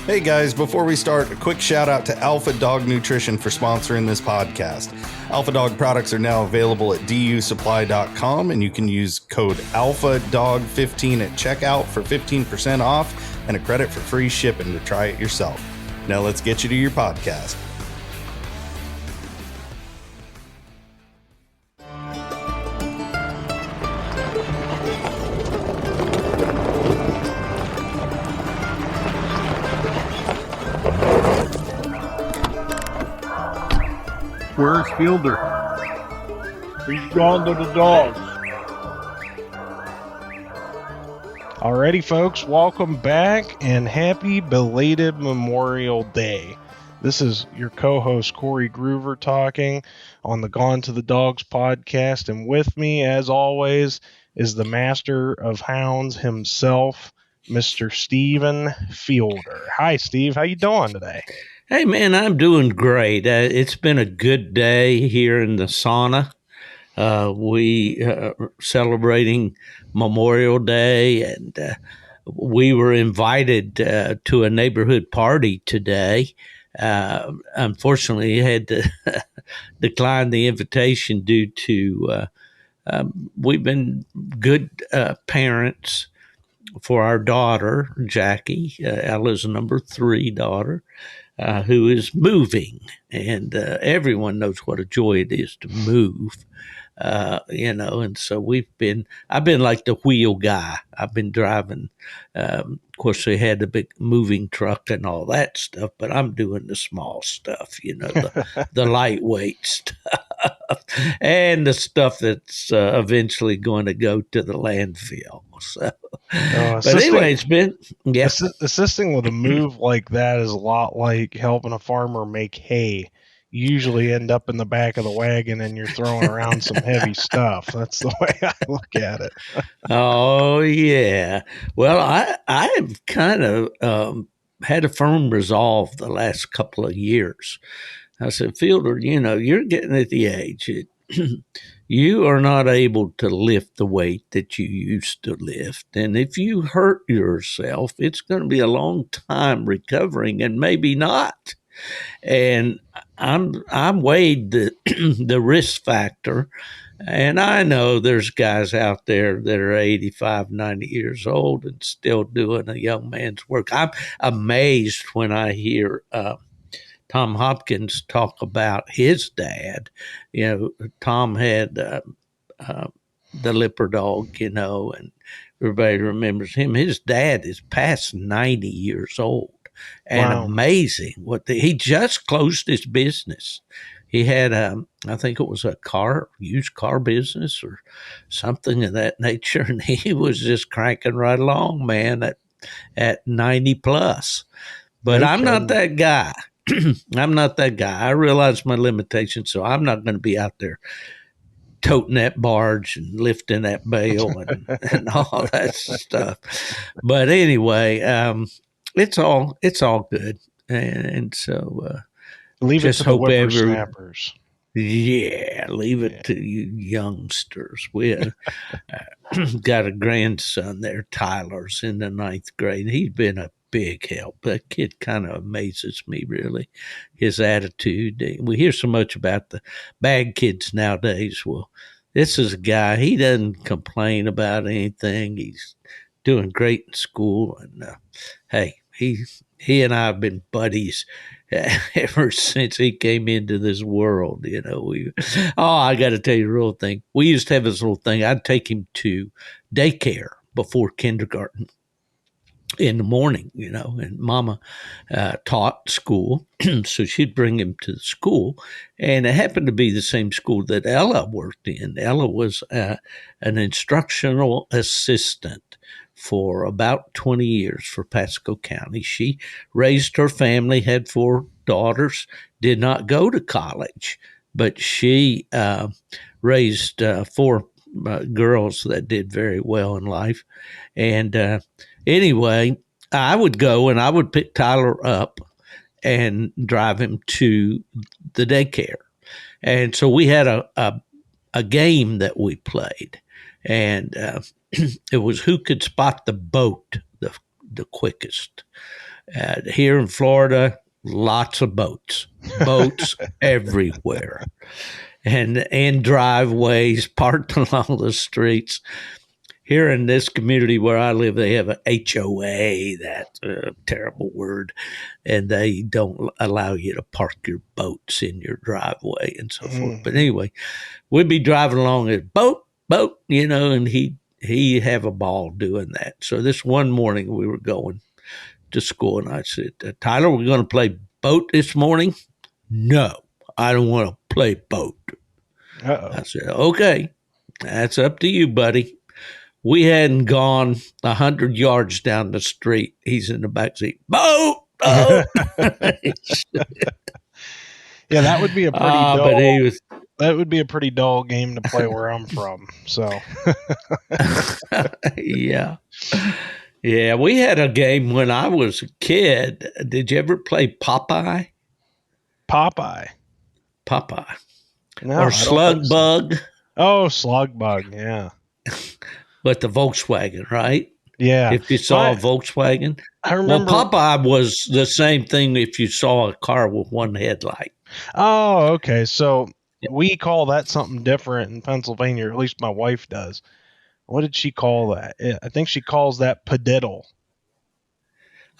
Hey guys, before we start, a quick shout out to Alpha Dog Nutrition for sponsoring this podcast. Alpha Dog products are now available at dusupply.com, and you can use code ALPHADOG15 at checkout for 15% off and a credit for free shipping to try it yourself. Now let's get you to your podcast. Where's Fielder? He's gone to the dogs. Alrighty, folks, welcome back and happy belated Memorial Day. This is your co-host Corey Groover talking on the Gone to the Dogs podcast, and with me, as always, is the master of hounds himself, Mr. Steven Fielder. Hi, Steve. How you doing today? Hey, man, I'm doing great. It's been a good day here in the sauna. We celebrating Memorial Day, and we were invited to a neighborhood party today. Unfortunately, had to decline the invitation due to we've been good parents for our daughter, Jackie, Ella's number 3 daughter. Who is moving, and everyone knows what a joy it is to move, and so I've been like the wheel guy. I've been driving, of course they had the big moving truck and all that stuff, but I'm doing the small stuff, the lightweight stuff, and the stuff that's eventually going to go to the landfill. So, but anyway, it's been assisting with a move like that is a lot like helping a farmer make hay. You usually end up in the back of the wagon and you're throwing around some heavy stuff. That's the way I look at it. Oh yeah. Well, I have kind of had a firm resolve the last couple of years. I said, Fielder, you're getting at the age you are not able to lift the weight that you used to lift. And if you hurt yourself, it's going to be a long time recovering, and maybe not. And I'm weighed the risk factor. And I know there's guys out there that are 85, 90 years old and still doing a young man's work. I'm amazed when I hear Tom Hopkins talk about his dad. Tom had the Lipper dog, and everybody remembers him. His dad is past 90 years old, and wow. Amazing he just closed his business. He had, I think it was a used car business or something of that nature, and he was just cranking right along, man, at 90 plus. But I'm not that guy. I'm not that guy. I realize my limitations, so I'm not going to be out there toting that barge and lifting that bale and all that stuff. But anyway, it's all good, and so leave it to the whippersnappers. Yeah, leave it to you youngsters. We got a grandson there, Tyler's in the 9th grade. He's been a big help. That kid kind of amazes me, really, his attitude. We hear so much about the bad kids nowadays. Well, this is a guy, he doesn't complain about anything. He's doing great in school. And hey, he and I have been buddies ever since he came into this world. I got to tell you the real thing. We used to have this little thing. I'd take him to daycare before kindergarten in the morning, and Mama taught school, so she'd bring him to the school, and it happened to be the same school that Ella worked in. Ella was an instructional assistant for about 20 years for Pasco County. She raised her family, had 4 daughters, did not go to college, but she raised 4 girls that did very well in life. And anyway, I would go and I would pick Tyler up and drive him to the daycare. And so we had a game that we played, and it was who could spot the boat the quickest. Here in Florida, lots of boats everywhere, and driveways parked along the streets. Here in this community where I live, they have a HOA. That's a terrible word, and they don't allow you to park your boats in your driveway and so forth. But anyway, we'd be driving along at boat, and he have a ball doing that. So this one morning we were going to school, and I said, Tyler, we're going to play boat this morning? No, I don't want to play boat. I said, okay, that's up to you, buddy. We hadn't gone 100 yards down the street. He's in the back seat. Boat! Yeah, that would be a pretty dull. But that would be a pretty dull game to play where I'm from. So, yeah. Yeah, we had a game when I was a kid. Did you ever play Popeye? Popeye. No, or Slug Bug? Oh, Slug Bug, yeah. But the Volkswagen, right? Yeah. If you saw a Volkswagen. I remember. Well, Popeye was the same thing if you saw a car with one headlight. Oh, okay. So we call that something different in Pennsylvania, or at least my wife does. What did she call that? I think she calls that padiddle.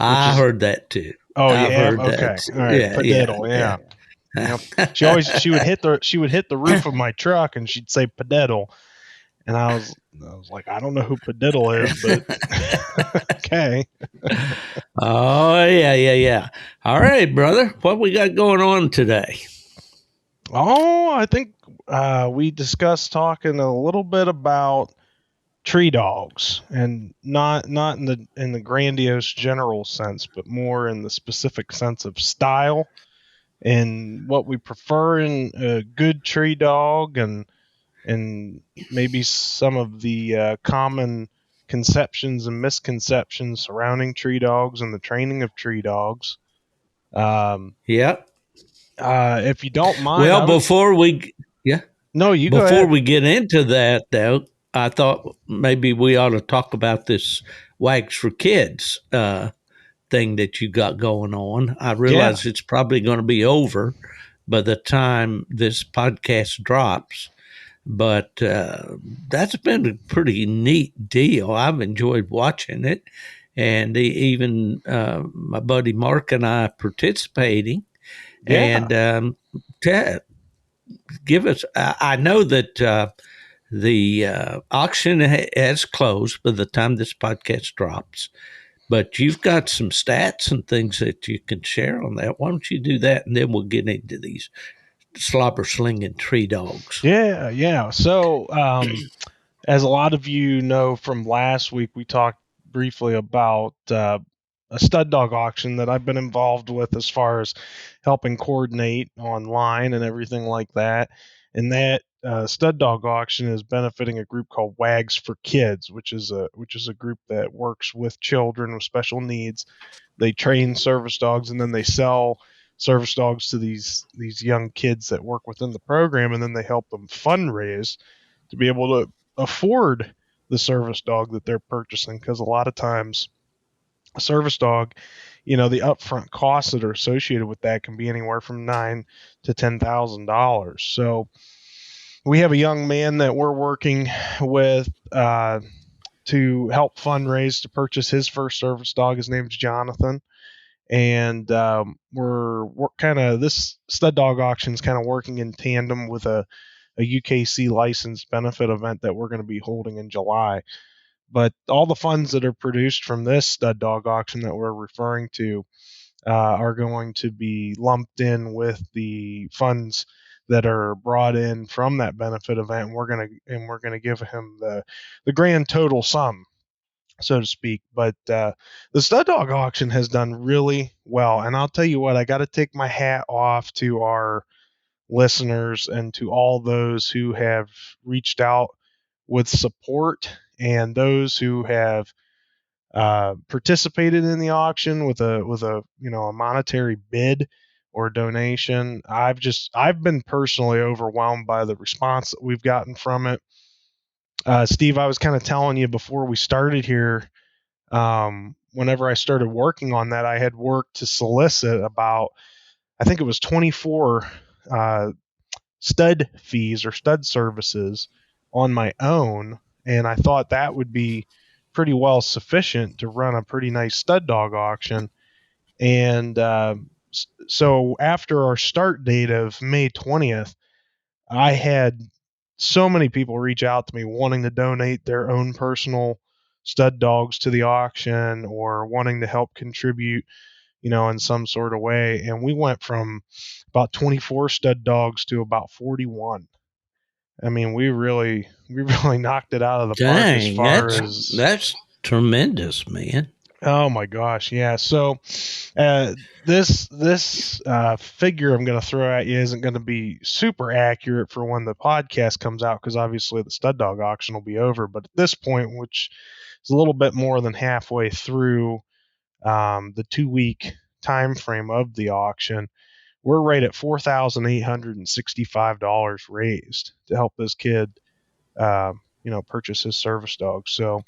I heard that too. Oh, I've yeah. heard Okay. that. All right. Padiddle. Yeah. She would hit the roof of my truck and she'd say padiddle. And I was like, I don't know who padiddle is, but okay. Oh, yeah. All right, brother. What we got going on today? Oh, I think we discussed talking a little bit about tree dogs, and not in the grandiose general sense, but more in the specific sense of style and what we prefer in a good tree dog, and maybe some of the common conceptions and misconceptions surrounding tree dogs and the training of tree dogs. Yep. If you don't mind. Well, before we get into that, though, I thought maybe we ought to talk about this Wags for Kids thing that you got going on. I realize it's probably going to be over by the time this podcast drops. But that's been a pretty neat deal. I've enjoyed watching it, and even my buddy Mark and I participating. Yeah. And give us. I know that the auction has closed by the time this podcast drops, but you've got some stats and things that you can share on that. Why don't you do that, and then we'll get into these slobber slinging tree dogs. Yeah. So, as a lot of you know from last week, we talked briefly about a stud dog auction that I've been involved with as far as helping coordinate online and everything like that. And that stud dog auction is benefiting a group called Wags for Kids, which is a group that works with children with special needs. They train service dogs, and then they sell service dogs to these young kids that work within the program, and then they help them fundraise to be able to afford the service dog that they're purchasing, because a lot of times a service dog, the upfront costs that are associated with that can be anywhere from $9,000 to $10,000. So we have a young man that we're working with to help fundraise to purchase his first service dog. His name's Jonathan. And we're kind of, this stud dog auction is kind of working in tandem with a UKC licensed benefit event that we're going to be holding in July. But all the funds that are produced from this stud dog auction that we're referring to are going to be lumped in with the funds that are brought in from that benefit event. And we're going to give him the grand total sum, so to speak. But the stud dog auction has done really well. And I'll tell you what, I got to take my hat off to our listeners and to all those who have reached out with support, and those who have participated in the auction with a monetary bid or donation. I've been personally overwhelmed by the response that we've gotten from it. Steve, I was kind of telling you before we started here, whenever I started working on that, I had worked to solicit about, I think it was 24 stud fees or stud services on my own, and I thought that would be pretty well sufficient to run a pretty nice stud dog auction. And so after our start date of May 20th, I had so many people reach out to me wanting to donate their own personal stud dogs to the auction or wanting to help contribute, in some sort of way. And we went from about 24 stud dogs to about 41. I mean, we really knocked it out of the park as Dang, far as that's tremendous, man. Oh my gosh, yeah. So this figure I'm going to throw at you isn't going to be super accurate for when the podcast comes out, because obviously the stud dog auction will be over. But at this point, which is a little bit more than halfway through the 2-week time frame of the auction, we're right at $4,865 raised to help this kid, purchase his service dog. So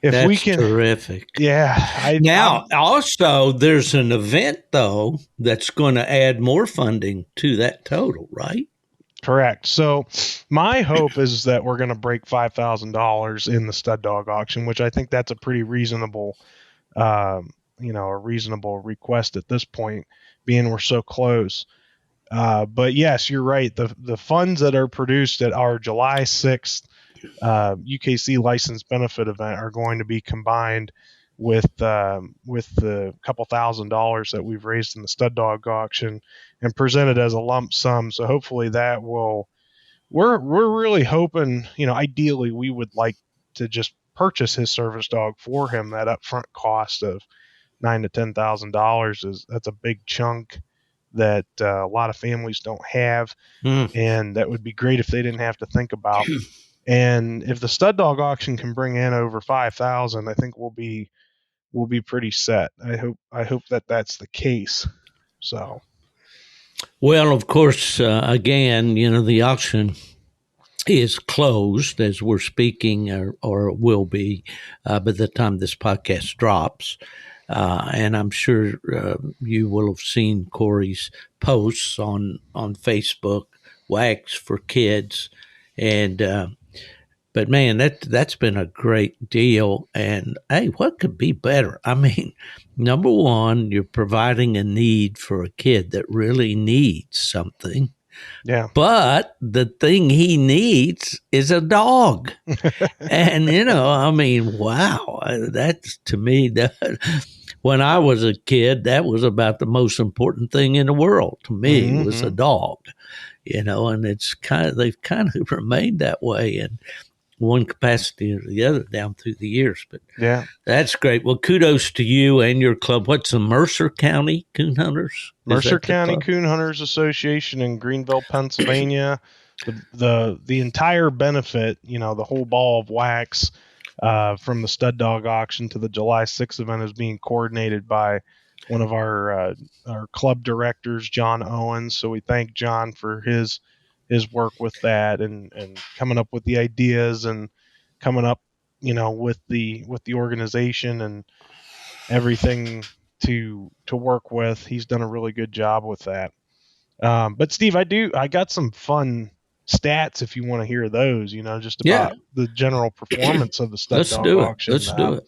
if That's we can, terrific. yeah. Now, also, there's an event, though, that's going to add more funding to that total, right? Correct. So my hope is that we're going to break $5,000 in the stud dog auction, which I think that's a pretty reasonable, a reasonable request at this point, being we're so close. But yes, you're right. The funds that are produced at our July 6th UKC licensed benefit event are going to be combined with the couple $1,000s that we've raised in the stud dog auction and presented as a lump sum. So hopefully that will, we're really hoping, ideally we would like to just purchase his service dog for him. That upfront cost of $9,000 to $10,000 that's a big chunk that a lot of families don't have, and that would be great if they didn't have to think about. And if the stud dog auction can bring in over 5,000, I think we'll be pretty set. I hope that that's the case. So, well, of course, again, the auction is closed as we're speaking, or will be by the time this podcast drops. And I'm sure you will have seen Corey's posts on Facebook, Wax for Kids, and but man, that's been a great deal. And hey, what could be better? I mean, number one, you're providing a need for a kid that really needs something. yeah. But the thing he needs is a dog. And, I mean, wow, that's to me, when I was a kid, that was about the most important thing in the world to me was a dog, and they've kind of remained that way in one capacity or the other down through the years. But yeah, that's great. Well, kudos to you and your club. What's the Mercer County Coon Hunters? Mercer County Coon Hunters Association in Greenville, Pennsylvania. The entire benefit, the whole ball of wax from the stud dog auction to the July 6th event is being coordinated by one of our club directors, John Owens. So we thank John for his work with that and coming up with the ideas and coming up, with the organization and everything to work with. He's done a really good job with that. But Steve, I got some fun stats if you want to hear those, just about the general performance of the stud dog auction. Let's do it.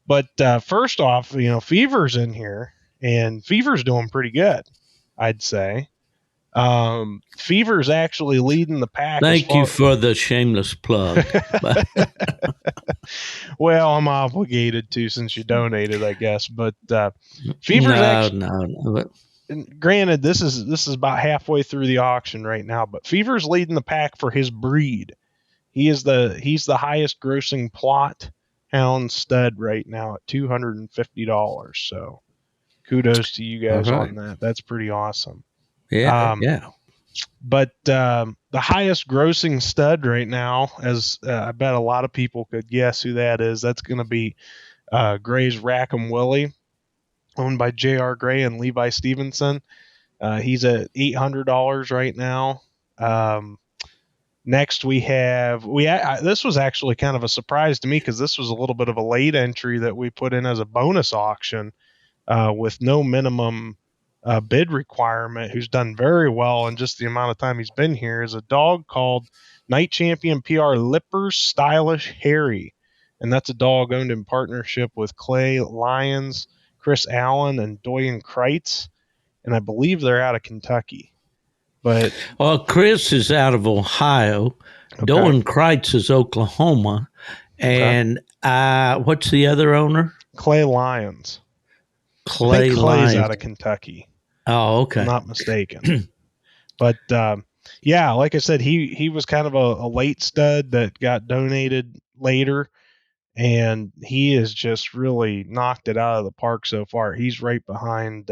But first off, Fever's in here, and Fever's doing pretty good, I'd say. Fever's actually leading the pack. Thank you for the shameless plug. Well, I'm obligated to since you donated, I guess. But Fever's no. Granted, this is about halfway through the auction right now, but Fever's leading the pack for his breed. He's the highest grossing plot hound stud right now at $250. So kudos to you guys on that. That's pretty awesome. Yeah. But the highest grossing stud right now, as I bet a lot of people could guess who that is, that's going to be Gray's Rackham Willie, owned by J.R. Gray and Levi Stevenson. He's at $800 right now. Next, we have this was actually kind of a surprise to me because this was a little bit of a late entry that we put in as a bonus auction with no minimum bid requirement. Who's done very well in just the amount of time he's been here is a dog called Night Champion PR Lippers Stylish Harry, and that's a dog owned in partnership with Clay Lyons, Chris Allen, and Doyen Kreitz, and I believe they're out of Kentucky. But Well, Chris is out of Ohio. Okay. Dolan Kreitz is Oklahoma. And what's the other owner? Clay Lyons. Clay's out of Kentucky. Oh, okay. If I'm not mistaken. But yeah, like I said, he was kind of a late stud that got donated later, and he has just really knocked it out of the park so far. He's right behind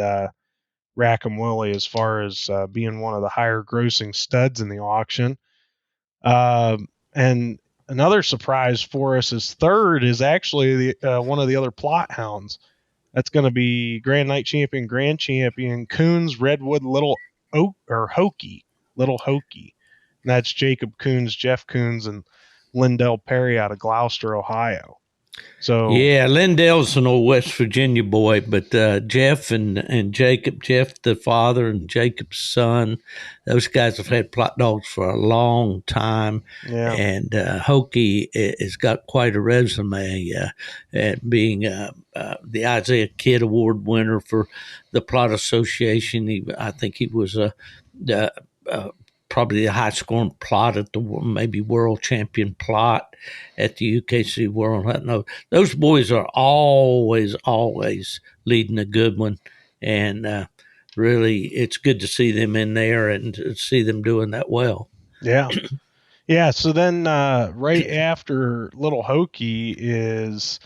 Rackham Willie as far as being one of the higher grossing studs in the auction. And another surprise for us is third is actually one of the other plot hounds. That's going to be Grand Night Champion, Grand Champion, Coon's Redwood Little Hokey. And that's Jacob Coons, Jeff Coons, and Lindell Perry out of Gloucester, Ohio. So yeah, Lindell's an old West Virginia boy, but Jeff and Jacob, Jeff the father and Jacob's son, those guys have had plot dogs for a long time. Yeah. And Hokey has got quite a resume at being the Isaiah Kidd Award winner for the Plot Association. I think he was probably the high scoring plot at the maybe world champion plot at the UKC World. I know those boys are always leading a good one, and really it's good to see them in there and to see them doing that well. Yeah. Yeah. So then right after Little Hokey is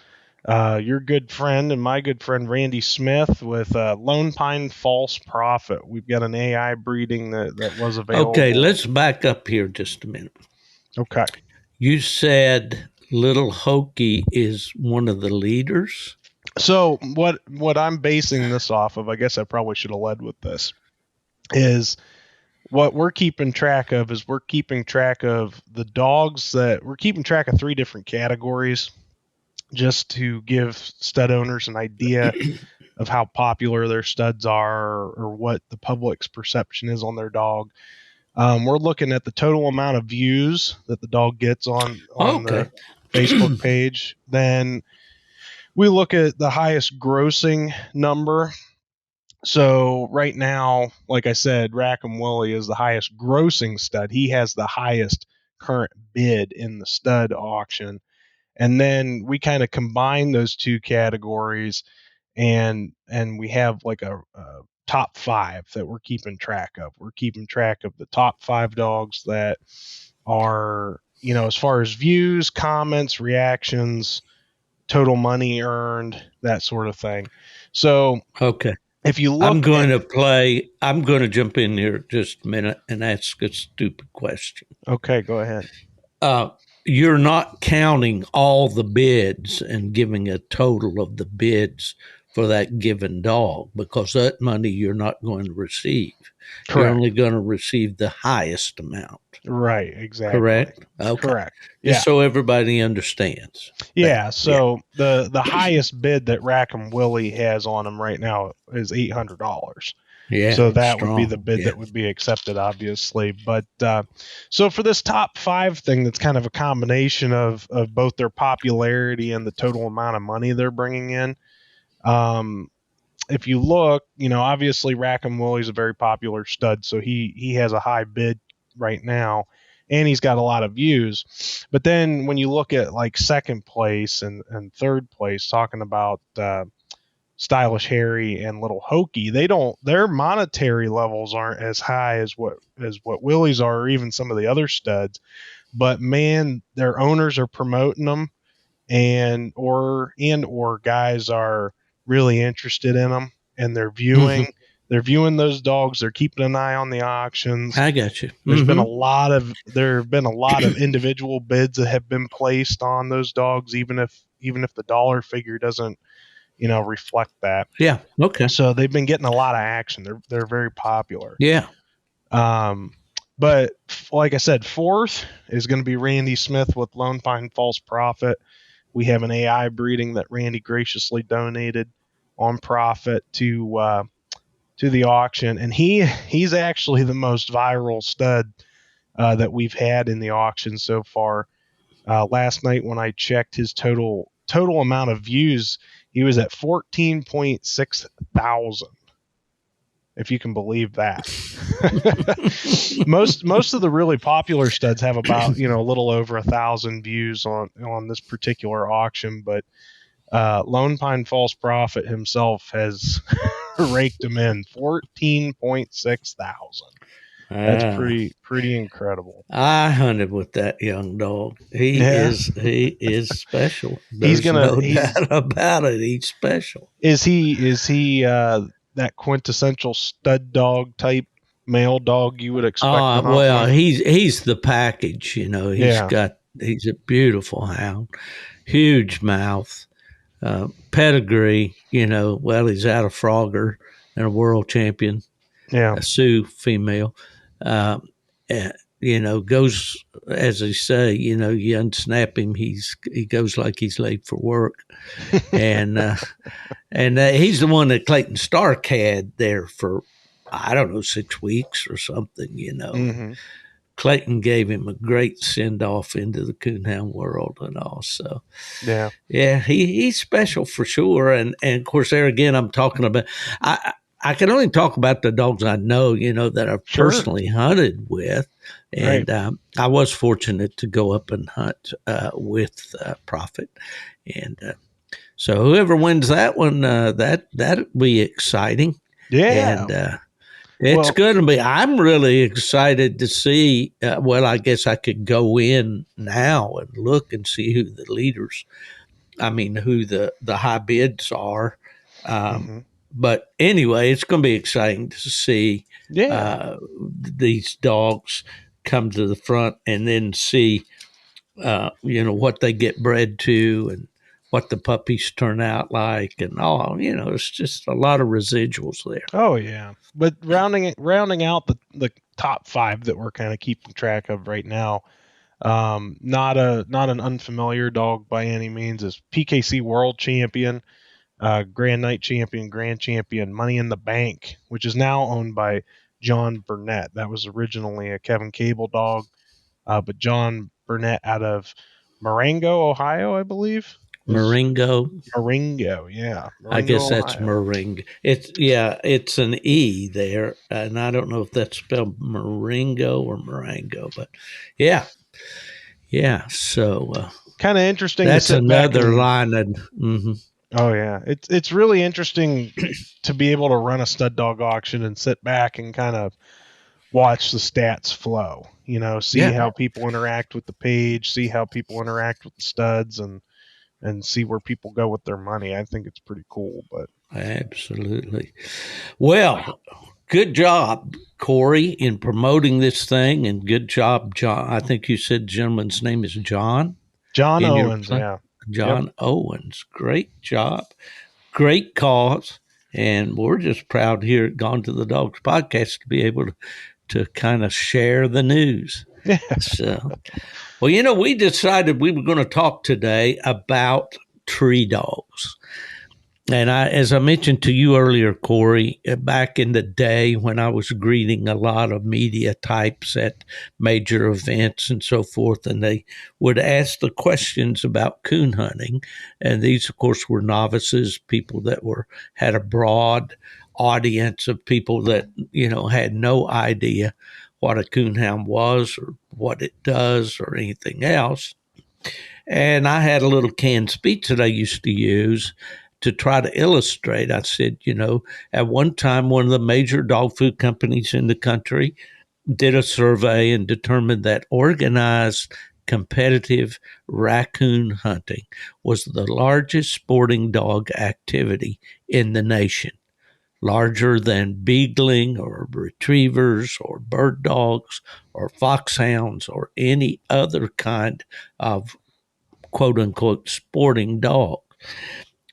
your good friend and my good friend Randy Smith with Lone Pine False Prophet. We've got an AI breeding that was available. Okay, let's back up here just a minute. Okay. You said Little Hokey is one of the leaders? So what I'm basing this off of, I guess I probably should have led with this, is what we're keeping track of is we're keeping track of the dogs that we're keeping track of 3 different categories, just to give stud owners an idea of how popular their studs are or what the public's perception is on their dog. We're looking at the total amount of views that the dog gets on the Facebook page. Then we look at the highest grossing number. So right now, like I said, Rackham Willie is the highest grossing stud. He has the highest current bid in the stud auction. And then we kind of combine those 2 categories, and we have like a top 5 that we're keeping track of. We're keeping track of the top 5 dogs that are, as far as views, comments, reactions, total money earned, that sort of thing. So okay, if you look, I'm going to jump in here just a minute and ask a stupid question. Okay, go ahead. You're not counting all the bids and giving a total of the bids for that given dog, because that money you're not going to receive. Correct. You're only going to receive the highest amount. Right, exactly. Correct? Okay. Correct. Yeah. Just so everybody understands. Yeah, so the highest bid that Rackham Willie has on him right now is $800. Yeah. So that would be the bid that would be accepted, obviously. But so for this top 5 thing, that's kind of a combination of both their popularity and the total amount of money they're bringing in. If you look, obviously Rackham Willie's a very popular stud, so he has a high bid right now, and he's got a lot of views. But then when you look at like second place and third place, talking about Stylish Harry and Little Hokey, their monetary levels aren't as high as what Willie's are, or even some of the other studs. But man, their owners are promoting them, and or guys are really interested in them, and they're viewing. Mm-hmm. They're viewing those dogs. They're keeping an eye on the auctions. I got you. There have been a lot of individual bids that have been placed on those dogs, even if the dollar figure doesn't, reflect that. Yeah. Okay. So they've been getting a lot of action. They're very popular. Yeah. But like I said, fourth is going to be Randy Smith with Lone Pine False Prophet. We have an AI breeding that Randy graciously donated on profit to the auction, and he's actually the most viral stud that we've had in the auction so far. Last night when I checked his total amount of views, he was at 14.6 thousand. If you can believe that. most of the really popular studs have about a little over 1,000 views on this particular auction, but Lone Pine False Prophet himself has raked him in 14.6 thousand. That's pretty incredible. I hunted with that young dog. He is special. There's no doubt about it. He's special. Is he that quintessential stud dog type male dog you would expect? Well, he's the package. He's a beautiful hound, huge mouth, pedigree. Well, he's out of Frogger and a world champion. Yeah, a Sioux female. Goes, as they say, you unsnap him, he goes like he's late for work. And he's the one that Clayton Stark had there for, I don't know, 6 weeks or something, Mm-hmm. Clayton gave him a great send-off into the coonhound world and all. So, he's special for sure. And of course, there again, I'm talking about, I can only talk about the dogs I know, that I've personally hunted with. And I was fortunate to go up and hunt with Prophet. And so whoever wins that one, that'll be exciting. Yeah. And it's going to be. I'm really excited to see. I guess I could go in now and look and see who the leaders, who the high bids are. But anyway, it's going to be exciting to see these dogs come to the front and then see, what they get bred to and what the puppies turn out like and all. It's just a lot of residuals there. Oh, yeah. But rounding out the top 5 that we're kind of keeping track of right now, not an unfamiliar dog by any means, is PKC World Champion, Grand Night Champion, Grand Champion, Money in the Bank, which is now owned by John Burnett. That was originally a Kevin Cable dog, but John Burnett out of Marengo, Ohio, I believe. Marengo, yeah. Marengo, I guess that's Ohio. Marengo. It's an E there, and I don't know if that's spelled Marengo or Marengo, but yeah. So kind of interesting. That's another line. Mm-hmm. Oh yeah, it's really interesting to be able to run a stud dog auction and sit back and kind of watch the stats flow. See how people interact with the page, see how people interact with the studs, and see where people go with their money. I think it's pretty cool. But absolutely, well, good job, Corey, in promoting this thing, and good job, John. I think you said the gentleman's name is John. John Owens, John Owens. Great job. Great cause. And we're just proud here at Gone to the Dogs podcast to be able to kind of share the news. Yeah. So, we decided we were going to talk today about tree dogs. And as I mentioned to you earlier, Corey, back in the day when I was greeting a lot of media types at major events and so forth, and they would ask the questions about coon hunting. And these, of course, were novices, people that had a broad audience of people that, had no idea what a coonhound was or what it does or anything else. And I had a little canned speech that I used to use to try to illustrate. I said, at one time, one of the major dog food companies in the country did a survey and determined that organized competitive raccoon hunting was the largest sporting dog activity in the nation, larger than beagling or retrievers or bird dogs or foxhounds or any other kind of quote-unquote sporting dog.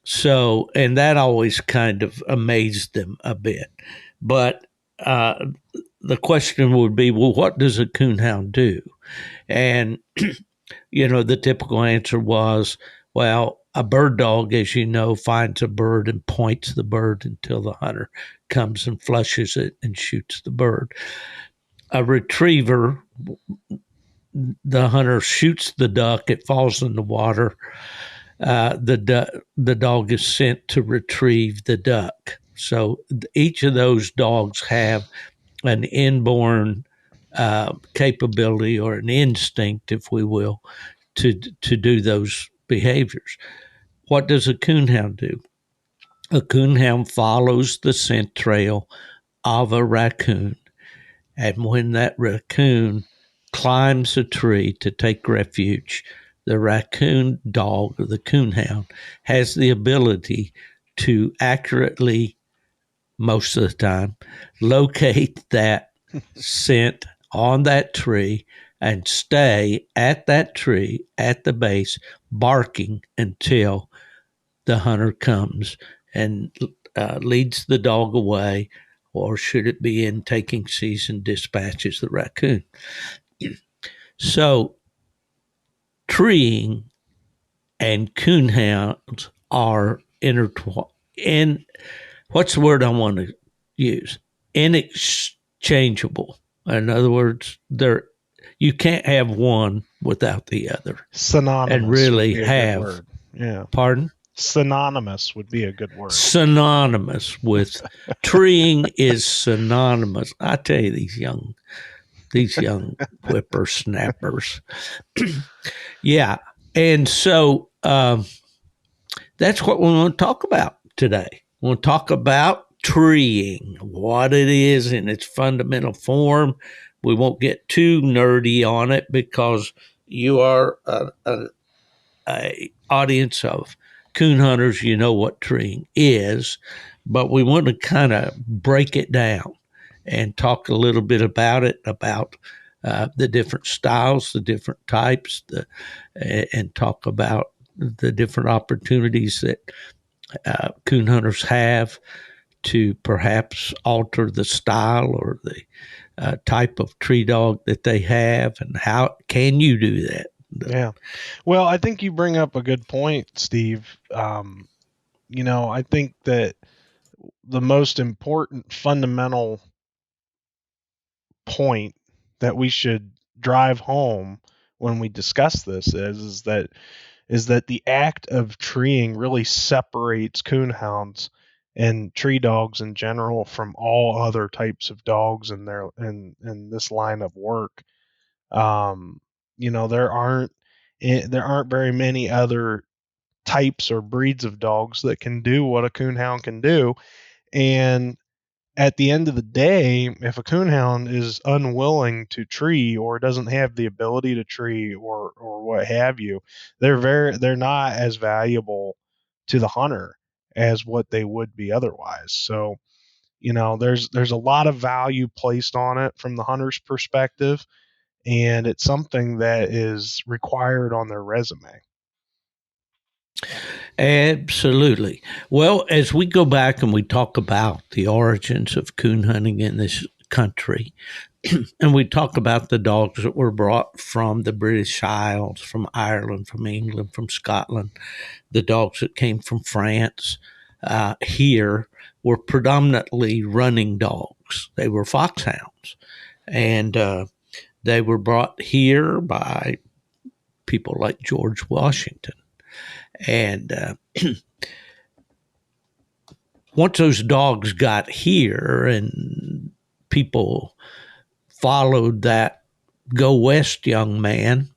So, and that always kind of amazed them a bit. But the question would be, well, what does a coonhound do? And, the typical answer was, well, a bird dog, as you know, finds a bird and points the bird until the hunter comes and flushes it and shoots the bird. A retriever, the hunter shoots the duck, it falls in the water. The dog is sent to retrieve the duck. So each of those dogs have an inborn capability or an instinct, if we will, to do those behaviors. What does a coonhound do? A coonhound follows the scent trail of a raccoon, and when that raccoon climbs a tree to take refuge, the raccoon dog or the coonhound has the ability to accurately, most of the time, locate that scent on that tree and stay at that tree at the base, barking until the hunter comes and leads the dog away, or should it be in taking season, dispatches the raccoon. So treeing and coonhounds are intertwined. And what's the word I want to use? Inexchangeable. In other words, you can't have one without the other. Synonymous. And really would be a have. good word. Yeah. Pardon? Synonymous would be a good word. Synonymous with treeing is synonymous. I tell you, these young whippersnappers. Yeah. And so that's what we want to talk about today. We want to talk about treeing, what it is in its fundamental form. We won't get too nerdy on it because you are a audience of coon hunters. You know what treeing is, but we want to kind of break it down and talk a little bit about it, about the different styles, the different types, and talk about the different opportunities that coon hunters have to perhaps alter the style or the type of tree dog that they have, and how can you do that? Yeah. Well, I think you bring up a good point, Steve. I think that the most important fundamental point that we should drive home when we discuss this is that the act of treeing really separates coonhounds and tree dogs in general from all other types of dogs in this line of work. There aren't very many other types or breeds of dogs that can do what a coonhound can do. And at the end of the day, if a coonhound is unwilling to tree or doesn't have the ability to tree or what have you, they're not as valuable to the hunter as what they would be otherwise. So, there's a lot of value placed on it from the hunter's perspective, and it's something that is required on their resume. Absolutely. Well, as we go back and we talk about the origins of coon hunting in this country, and we talk about the dogs that were brought from the British Isles, from Ireland, from England, from Scotland, the dogs that came from France here were predominantly running dogs. They were foxhounds, and they were brought here by people like George Washington. And once those dogs got here and people followed that go west young man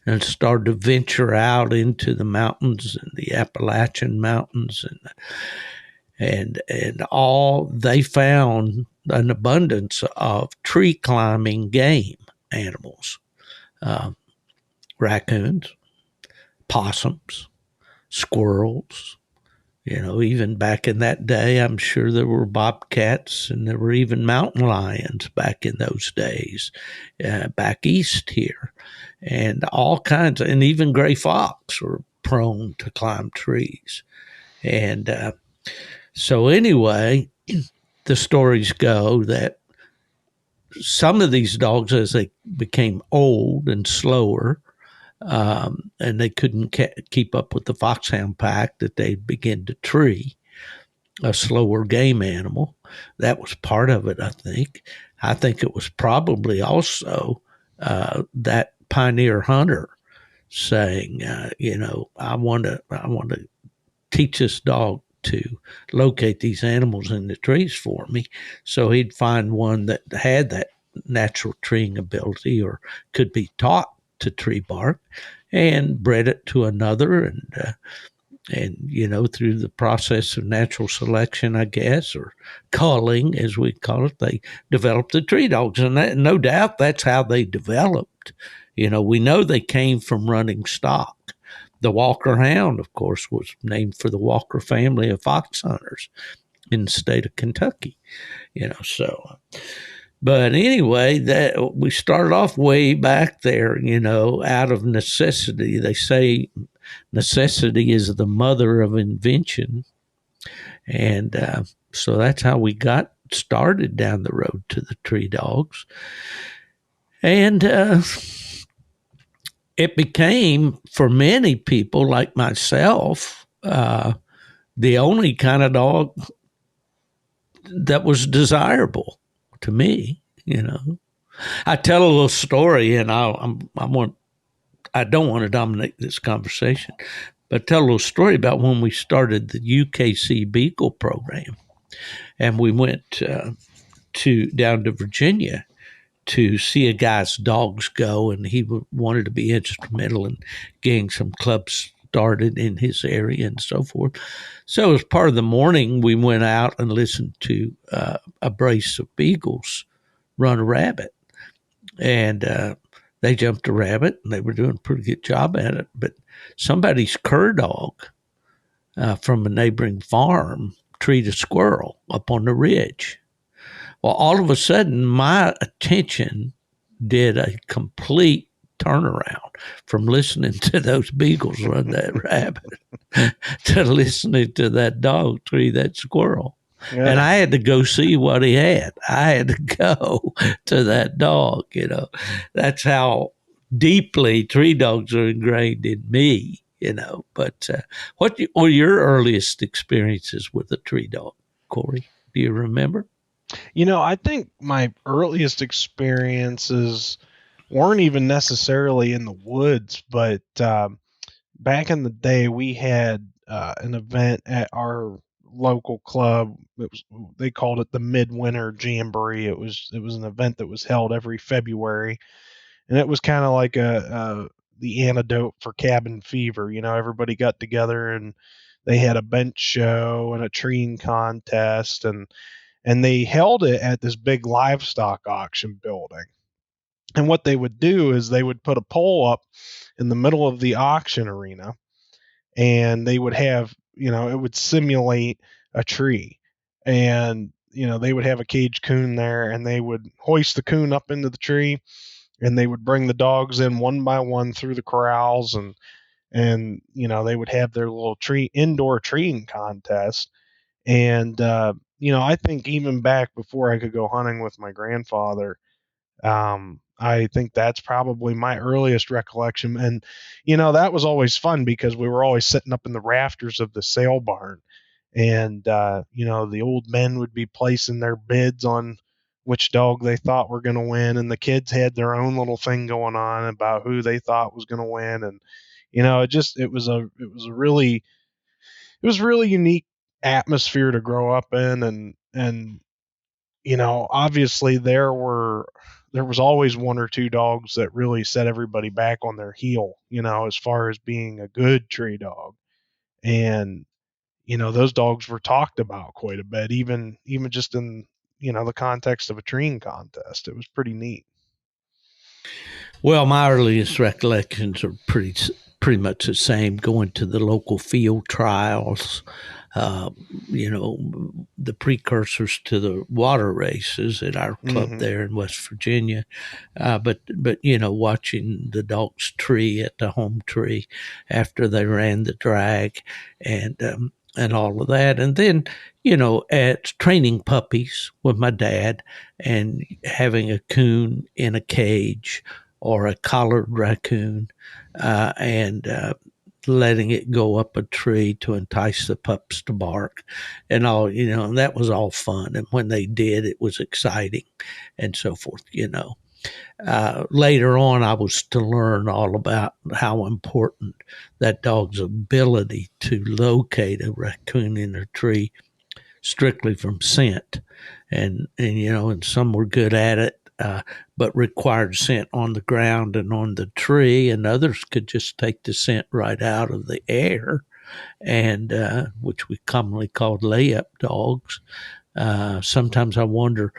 and started to venture out into the mountains and the Appalachian Mountains and all, they found an abundance of tree climbing game animals, raccoons, possums, squirrels. Even back in that day, I'm sure there were bobcats and there were even mountain lions back in those days, back east here, and all kinds and even gray fox were prone to climb trees. And so anyway, the stories go that some of these dogs, as they became old and slower, and they couldn't keep up with the foxhound pack, that they began to tree a slower game animal. That was part of it, I think. I think it was probably also that pioneer hunter saying, I want to teach this dog to locate these animals in the trees for me. So he'd find one that had that natural treeing ability or could be taught to tree bark, and bred it to another, and through the process of natural selection, I guess, or culling, as we call it, they developed the tree dogs. And that, no doubt that's how they developed. We know they came from running stock. The Walker Hound, of course, was named for the Walker family of fox hunters in the state of Kentucky. So. But anyway, that we started off way back there, out of necessity. They say necessity is the mother of invention. And so that's how we got started down the road to the tree dogs. And it became, for many people like myself, the only kind of dog that was desirable to me. I tell a little story, and I don't want to dominate this conversation, but tell a little story about when we started the UKC Beagle program, and we went down to Virginia to see a guy's dogs go, and he wanted to be instrumental in getting some clubs started in his area and so forth. So as part of the morning, we went out and listened to a brace of beagles run a rabbit. And they jumped a rabbit, and they were doing a pretty good job at it. But somebody's cur dog from a neighboring farm treed a squirrel up on the ridge. Well, all of a sudden, my attention did a complete turnaround from listening to those beagles run that rabbit to listening to that dog tree that squirrel. Yeah. And I had to go see what he had. I had to go to that dog, That's how deeply tree dogs are ingrained in me, But what were your earliest experiences with a tree dog, Corey? Do you remember? I think my earliest experiences weren't even necessarily in the woods, but back in the day, we had an event at our local club. They called it the Midwinter Jamboree. It was an event that was held every February, and it was kind of like the antidote for cabin fever. Everybody got together and they had a bench show and a treeing contest, and they held it at this big livestock auction building. And what they would do is they would put a pole up in the middle of the auction arena, and they would have, it would simulate a tree. And, they would have a caged coon there, and they would hoist the coon up into the tree, and they would bring the dogs in one by one through the corrals, and they would have their little indoor treeing contest. And, I think even back before I could go hunting with my grandfather, I think that's probably my earliest recollection. And, that was always fun because we were always sitting up in the rafters of the sale barn. And, the old men would be placing their bids on which dog they thought were going to win. And the kids had their own little thing going on about who they thought was going to win. And, it was a really unique atmosphere to grow up in. And, obviously there was always one or two dogs that really set everybody back on their heel, as far as being a good tree dog. And, those dogs were talked about quite a bit, even just in, the context of a treeing contest. It was pretty neat. Well, my earliest recollections are pretty much the same, going to the local field trials, the precursors to the water races at our club there in West Virginia. But watching the dogs tree at the home tree after they ran the drag. And and all of that. And then, at training puppies with my dad and having a coon in a cage or a collared raccoon, and letting it go up a tree to entice the pups to bark and all, and that was all fun. And when they did, it was exciting and so forth. Later on, I was to learn all about how important that dog's ability to locate a raccoon in a tree strictly from scent, and some were good at it, but required scent on the ground and on the tree, and others could just take the scent right out of the air, and which we commonly called layup dogs. Sometimes I wonder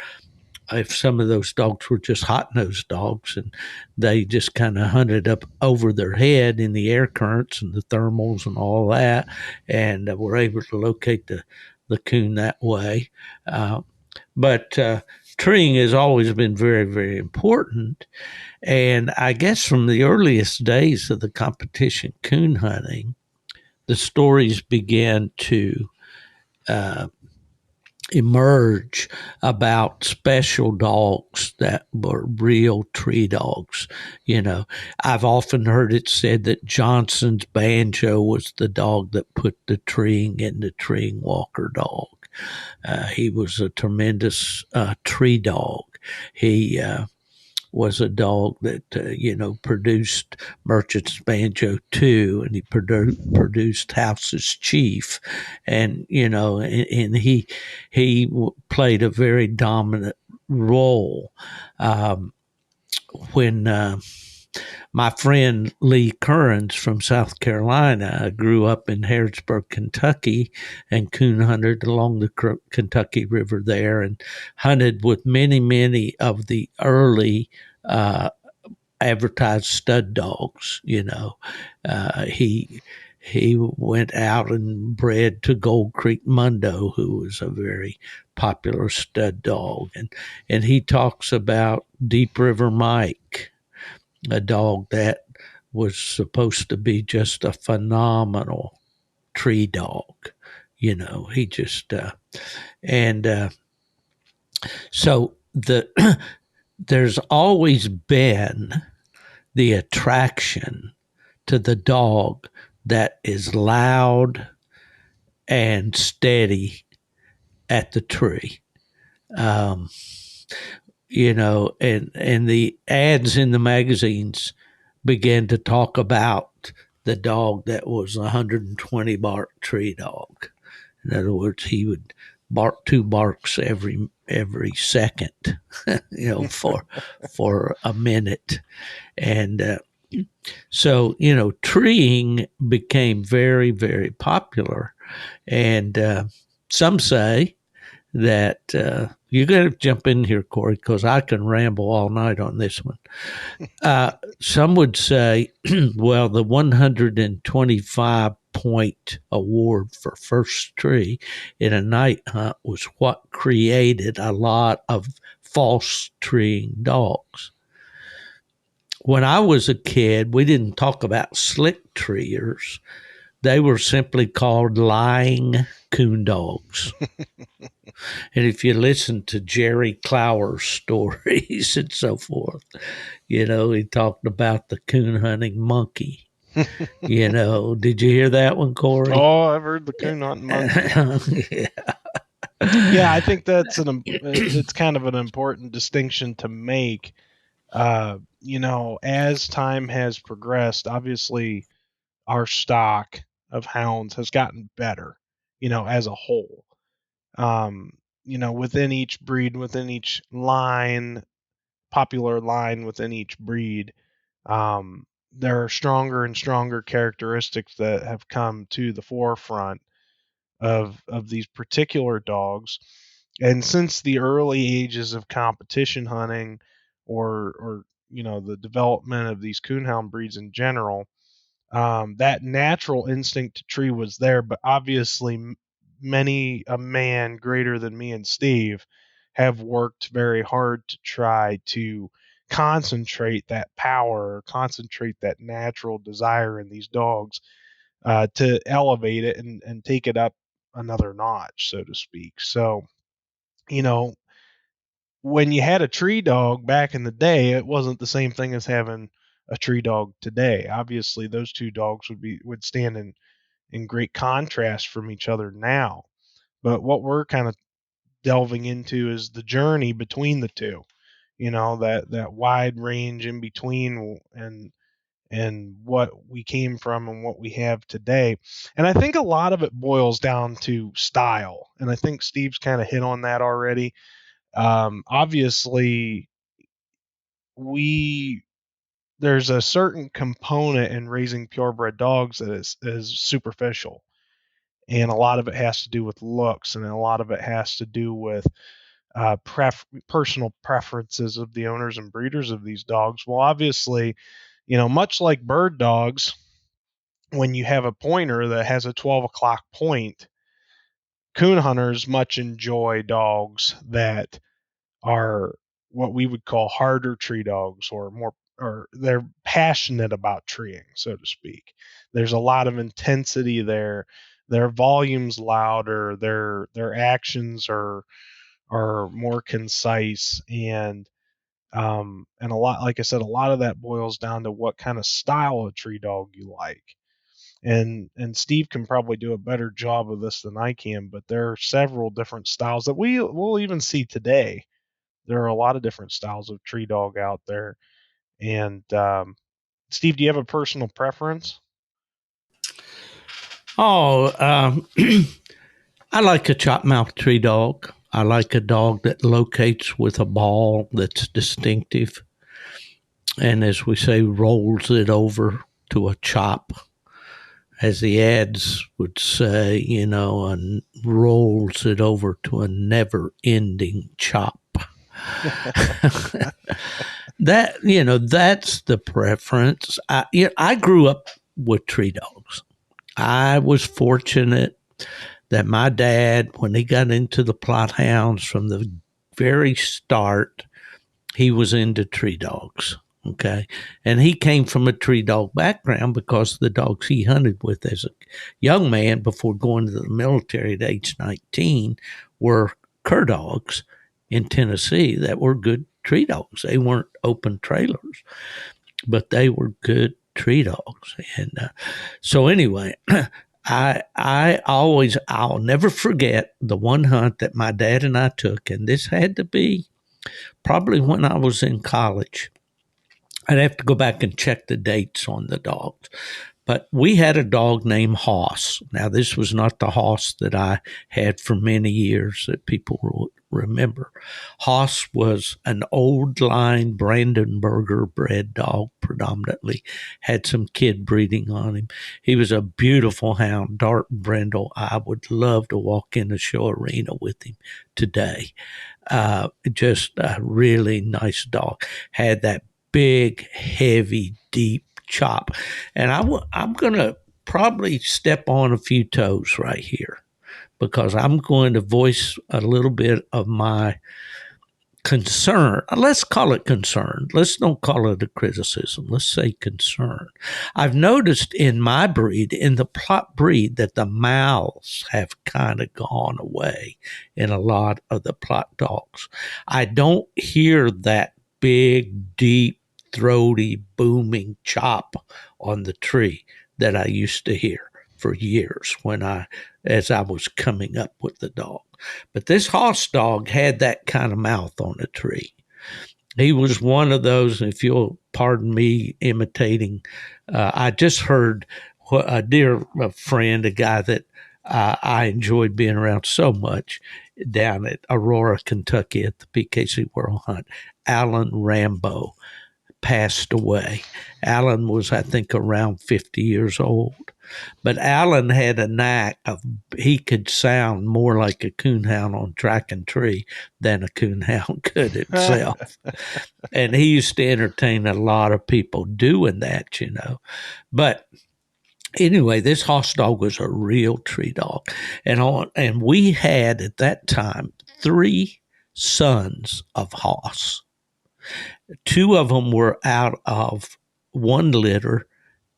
if some of those dogs were just hot-nosed dogs and they just kind of hunted up over their head in the air currents and the thermals and all that, and were able to locate the coon that way. But treeing has always been very, very important. And I guess from the earliest days of the competition coon hunting, the stories began to emerge about special dogs that were real tree dogs. I've often heard it said that Johnson's Banjo was the dog that put the treeing in the treeing walker dog. He was a tremendous tree dog. He was a dog that produced Merchant's Banjo 2, and he produced House's Chief, and and he played a very dominant role. When my friend Lee Currens from South Carolina grew up in Harrodsburg, Kentucky, and coon hunted along the Kentucky River there, and hunted with many, many of the early advertised stud dogs. He went out and bred to Gold Creek Mundo, who was a very popular stud dog, and he talks about Deep River Mike, a dog that was supposed to be just a phenomenal tree dog. He just and so there's always been the attraction to the dog that is loud and steady at the tree. And the ads in the magazines began to talk about the dog that was a 120 bark tree dog. In other words, he would bark 2 barks every second, for a minute. And so, treeing became very, very popular. And some say that you got to jump in here, Corey, because I can ramble all night on this one. Some would say, well, the 125-point award for first tree in a night hunt was what created a lot of false treeing dogs. When I was a kid, we didn't talk about slick treers. They were simply called lying coon dogs. And if you listen to Jerry Clower's stories and so forth, he talked about the coon hunting monkey. Did you hear that one, Corey? Oh, I've heard the coon hunting monkey. Yeah, I think it's kind of an important distinction to make. As time has progressed, obviously our stock of hounds has gotten better, as a whole. Within each breed, within each line, popular line within each breed, there are stronger and stronger characteristics that have come to the forefront of these particular dogs. And since the early ages of competition hunting, or the development of these coonhound breeds in general, that natural instinct to tree was there. But obviously, many a man greater than me and Steve have worked very hard to try to concentrate that power, concentrate that natural desire in these dogs, to elevate it and take it up another notch, so to speak. So, you know, when you had a tree dog back in the day, it wasn't the same thing as having a tree dog today. Obviously, those two dogs would stand in great contrast from each other now. But what we're kind of delving into is the journey between the two. That wide range in between, and what we came from and what we have today. And I think a lot of it boils down to style. And I think Steve's kind of hit on that already. Obviously, there's a certain component in raising purebred dogs that is superficial. And a lot of it has to do with looks, and a lot of it has to do with personal preferences of the owners and breeders of these dogs. Well, obviously, much like bird dogs, when you have a pointer that has a 12 o'clock point, coon hunters much enjoy dogs that are what we would call harder tree dogs, or they're passionate about treeing, so to speak. There's a lot of intensity there. Their volume's louder. Their actions are more concise, and a lot, like I said, a lot of that boils down to what kind of style of tree dog you like. And Steve can probably do a better job of this than I can, but there are several different styles that we'll even see today. There are a lot of different styles of tree dog out there. And Steve, do you have a personal preference? Oh, I like a chop mouth tree dog. I like a dog that locates with a bawl that's distinctive, and as we say, rolls it over to a chop, as the ads would say, and rolls it over to a never-ending chop. That's the preference. I grew up with tree dogs. I was fortunate that my dad, when he got into the Plott hounds from the very start, he was into tree dogs. Okay. And he came from a tree dog background because the dogs he hunted with as a young man before going to the military at age 19 were cur dogs in Tennessee that were good tree dogs. They weren't open trailers, but they were good tree dogs. And so anyway, I'll never forget the one hunt that my dad and I took, and this had to be probably when I was in college. I'd have to go back and check the dates on the dogs. But we had a dog named Hoss. Now, this was not the Hoss that I had for many years that people will remember. Hoss was an old line Brandenburger bred dog predominantly, had some kid breeding on him. He was a beautiful hound, dark brindle. I would love to walk in the show arena with him today. Just a really nice dog. Had that big, heavy, deep chop. And I'm going to probably step on a few toes right here because I'm going to voice a little bit of my concern. Let's call it concern. Let's don't call it a criticism. Let's say concern. I've noticed in my breed, in the Plott breed, that the mouths have kind of gone away in a lot of the Plott dogs. I don't hear that big, deep, throaty, booming chop on the tree that I used to hear for years as I was coming up with the dog. But this Hoss dog had that kind of mouth on the tree. He was one of those, if you'll pardon me imitating, I just heard a dear friend, a guy that I enjoyed being around so much down at Aurora, Kentucky at the PKC World Hunt, Alan Rambo, passed away. Alan was, I think, around 50 years old. But Alan had a knack of, he could sound more like a coonhound on track and tree than a coonhound could himself. And he used to entertain a lot of people doing that, But anyway, this Hoss dog was a real tree dog. And we had at that time 3 sons of Hoss. 2 of them were out of one litter,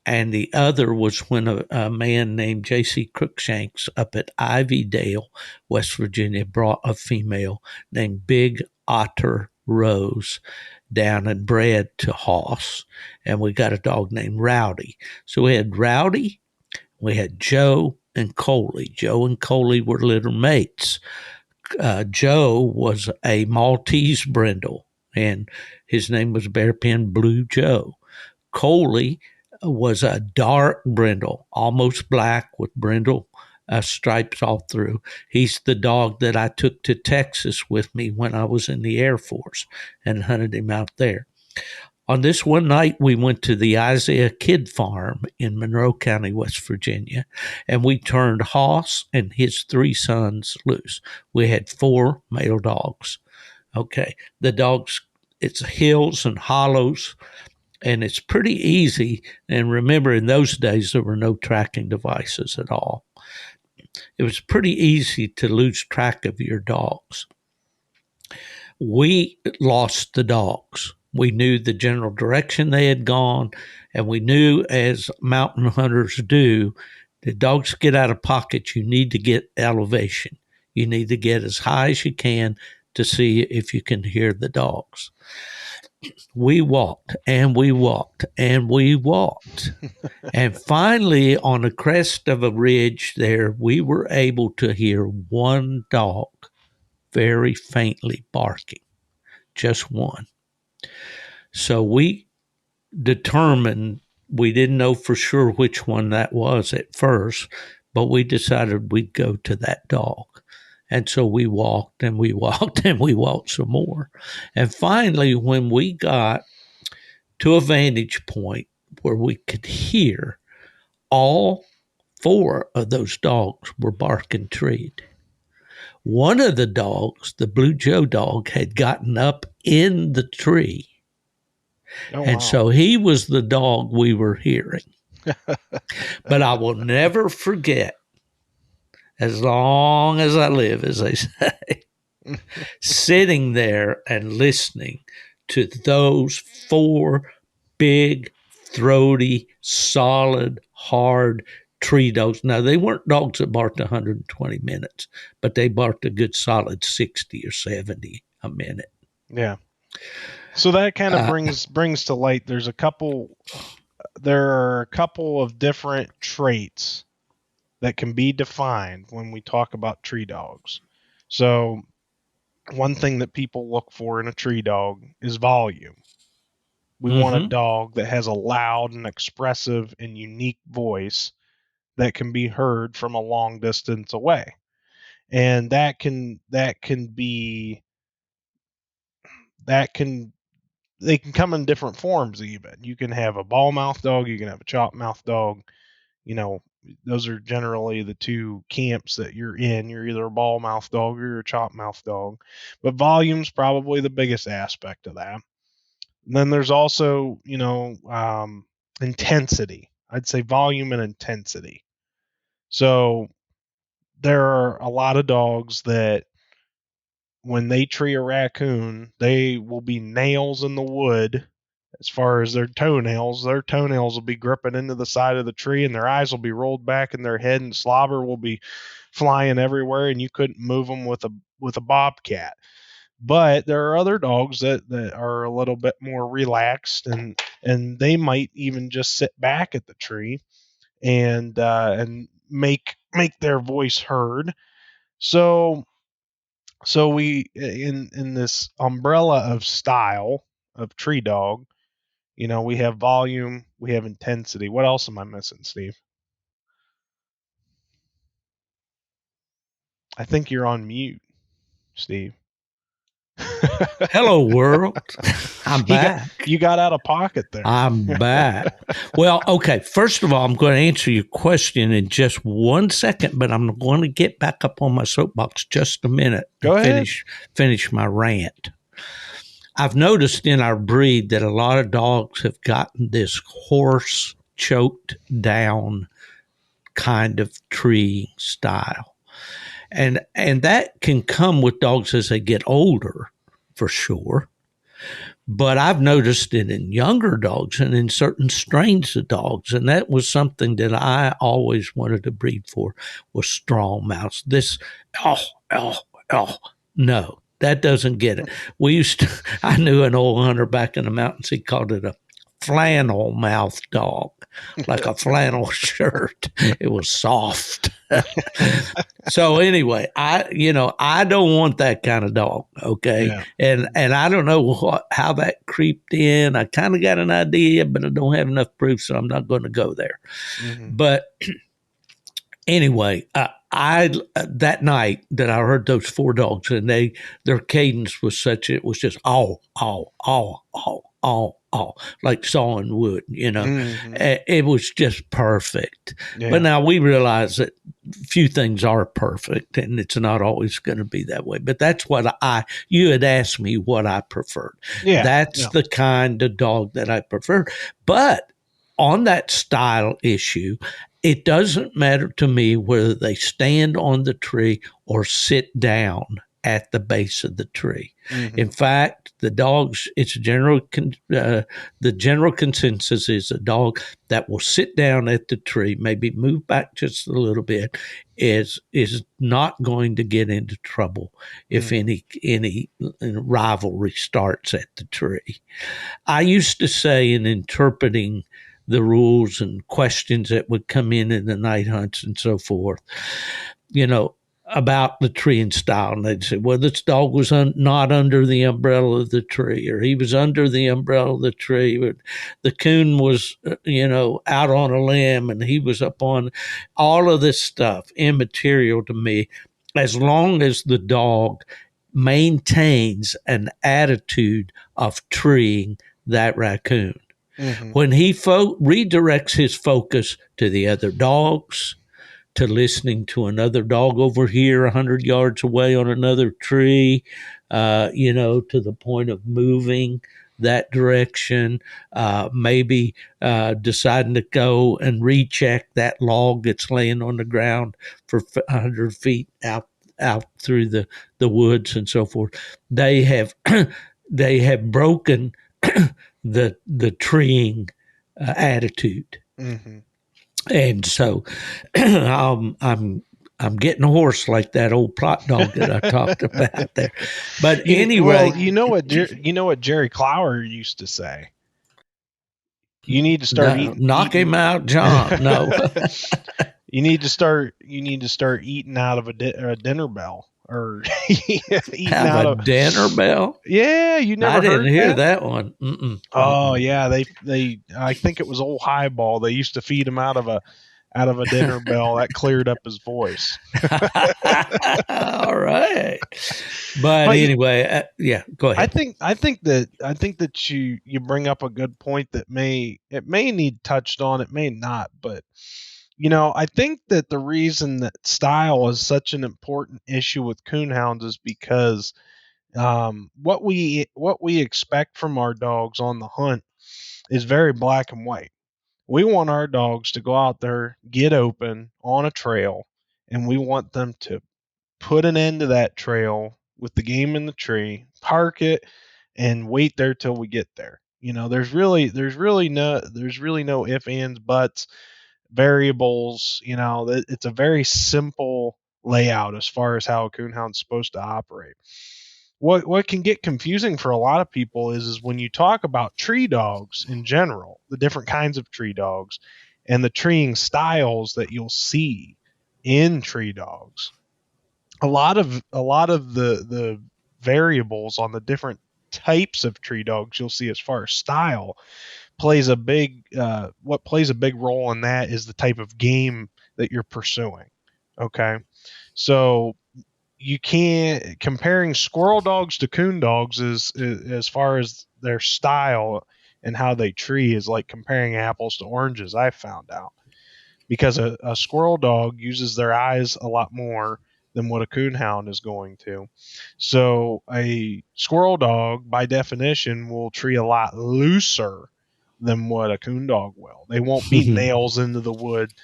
and the other was when a man named J.C. Crookshanks up at Ivydale, West Virginia, brought a female named Big Otter Rose down and bred to Hoss, and we got a dog named Rowdy. So we had Rowdy, we had Joe and Coley. Joe and Coley were little mates. Joe was a Maltese brindle, and his name was Bearpin Blue Joe. Coley was a dark brindle, almost black with brindle stripes all through. He's the dog that I took to Texas with me when I was in the Air Force and hunted him out there. On this one night, we went to the Isaiah Kid Farm in Monroe County, West Virginia, and we turned Hoss and his 3 sons loose. We had 4 male dogs. Okay, the dogs, it's hills and hollows, and it's pretty easy. And remember, in those days, there were no tracking devices at all. It was pretty easy to lose track of your dogs. We lost the dogs. We knew the general direction they had gone, and we knew, as mountain hunters do, the dogs get out of pocket. You need to get elevation. You need to get as high as you can to see if you can hear the dogs. We walked and we walked and we walked. And finally, on the crest of a ridge there, we were able to hear one dog very faintly barking, just one. So we determined, we didn't know for sure which one that was at first, but we decided we'd go to that dog. And so we walked and we walked and we walked some more. And finally, when we got to a vantage point where we could hear, all 4 of those dogs were barking treed. One of the dogs, the Blue Joe dog, had gotten up in the tree. Oh, and wow. so he was the dog we were hearing. But I will never forget, as long as I live, as they say, sitting there and listening to those 4 big, throaty, solid, hard tree dogs. Now, they weren't dogs that barked 120 minutes, but they barked a good solid 60 or 70 a minute. Yeah. So that kind of brings to light, there are a couple of different traits that can be defined when we talk about tree dogs. So one thing that people look for in a tree dog is volume. We want a dog that has a loud and expressive and unique voice that can be heard from a long distance away. And they can come in different forms even. You can have a bawl-mouth dog, you can have a chop-mouth dog. You know, those are generally the 2 camps that you're in. You're either a bawl-mouth dog or you're a chop-mouth dog. But volume's probably the biggest aspect of that. And then there's also, intensity. I'd say volume and intensity. So there are a lot of dogs that when they tree a raccoon, they will be nails in the wood. As far as their toenails will be gripping into the side of the tree, and their eyes will be rolled back in their head, and slobber will be flying everywhere, and you couldn't move them with a bobcat. But there are other dogs that are a little bit more relaxed, and they might even just sit back at the tree and make their voice heard. So we in this umbrella of style of tree dog, we have volume, we have intensity. What else am I missing, Steve? I think you're on mute, Steve. Hello, world. I'm back. You got out of pocket there. I'm back. Well, okay. First of all, I'm going to answer your question in just 1 second, but I'm going to get back up on my soapbox just a minute. Go ahead. Finish my rant. I've noticed in our breed that a lot of dogs have gotten this hoarse, choked down kind of tree style. And that can come with dogs as they get older, for sure. But I've noticed it in younger dogs and in certain strains of dogs, and that was something that I always wanted to breed for, was strong mouths. This, oh, oh, oh, no, that doesn't get it. I knew an old hunter back in the mountains. He called it a flannel mouth dog, like a flannel shirt. It was soft. So anyway, I don't want that kind of dog. Okay. Yeah. And I don't know how that creeped in. I kind of got an idea, but I don't have enough proof, so I'm not going to go there. Mm-hmm. But anyway, I that night that I heard those 4 dogs, and their cadence was such, it was just oh, like sawing wood, Mm-hmm. It was just perfect. Yeah. But now we realize that few things are perfect, and it's not always going to be that way. But that's what you had asked me what I preferred. Yeah. That's the kind of dog that I prefer. But on that style issue, it doesn't matter to me whether they stand on the tree or sit down at the base of the tree. Mm-hmm. In fact, the dogs, the general consensus is a dog that will sit down at the tree, maybe move back just a little bit, is not going to get into trouble if any rivalry starts at the tree. I used to say, in interpreting the rules and questions that would come in the night hunts and so forth, about the tree and style. And they'd say, well, this dog was not under the umbrella of the tree, or he was under the umbrella of the tree. But the coon was, out on a limb, and he was up on all of this stuff, immaterial to me, as long as the dog maintains an attitude of treeing that raccoon. Mm-hmm. When he redirects his focus to the other dogs, to listening to another dog over here 100 yards away on another tree, to the point of moving that direction, maybe deciding to go and recheck that log that's laying on the ground for 100 feet out through the woods and so forth. They have broken the treeing attitude. Mm-hmm. And so I'm getting hoarse like that old plot dog that I talked about there. But anyway, you know what Jerry Clower used to say. You need to start knock him out, John. No, you need to start eating out of a dinner bell, or eating out of a dinner bell. Yeah, you never. I didn't heard hear that one. Mm-mm. Oh yeah, they I think it was old Highball. They used to feed him out of a dinner bell. That cleared up his voice. All right, but anyway, yeah, go ahead. I think that you bring up a good point that may need touched on, it may not, but I think that the reason that style is such an important issue with coonhounds is because what we expect from our dogs on the hunt is very black and white. We want our dogs to go out there, get open on a trail, and we want them to put an end to that trail with the game in the tree, park it, and wait there till we get there. There's really no ifs, ands, buts, variables. It's a very simple layout as far as how a coonhound's supposed to operate. What can get confusing for a lot of people is when you talk about tree dogs in general, the different kinds of tree dogs, and the treeing styles that you'll see in tree dogs. A lot of the variables on the different types of tree dogs you'll see as far as style plays a big role in that is the type of game that you're pursuing. Okay, so you can't comparing squirrel dogs to coon dogs is as far as their style and how they tree is like comparing apples to oranges. I found out, because a squirrel dog uses their eyes a lot more than what a coonhound is going to. So a squirrel dog, by definition, will tree a lot looser than what a coon dog will. They won't be nails into the wood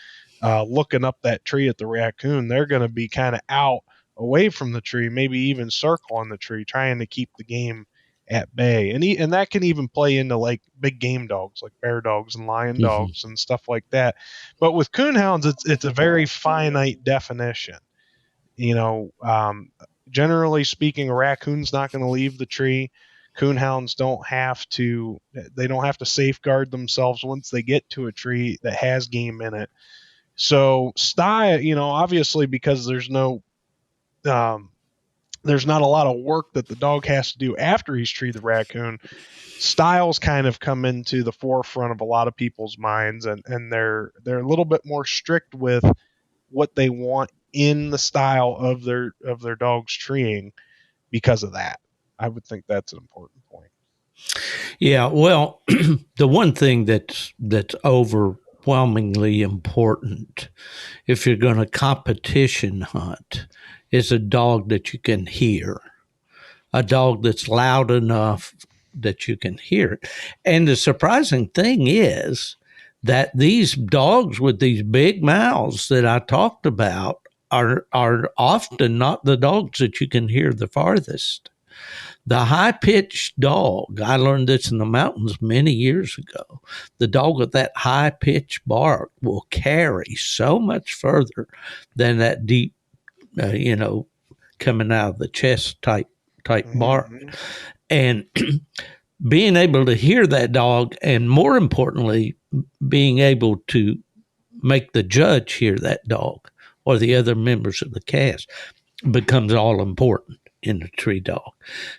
looking up that tree at the raccoon. They're going to be kind of out away from the tree, maybe even circle on the tree, trying to keep the game at bay. And that can even play into like big game dogs, like bear dogs and lion dogs and stuff like that. But with coonhounds, it's a very finite definition. Generally speaking, a raccoon's not going to leave the tree. Coonhounds don't have to safeguard themselves once they get to a tree that has game in it. So style, obviously, because there's not a lot of work that the dog has to do after he's treed the raccoon. Styles kind of come into the forefront of a lot of people's minds, and they're a little bit more strict with what they want in the style of their dog's treeing because of that. I would think that's an important point. Yeah, well, the one thing that's overwhelmingly important if you're going to competition hunt is a dog that you can hear, a dog that's loud enough that you can hear it. And the surprising thing is that these dogs with these big mouths that I talked about are often not the dogs that you can hear the farthest. The high-pitched dog, I learned this in the mountains many years ago, the dog with that high-pitched bark will carry so much further than that deep, coming out of the chest type bark. And being able to hear that dog, and more importantly, being able to make the judge hear that dog or the other members of the cast becomes all important in a tree dog.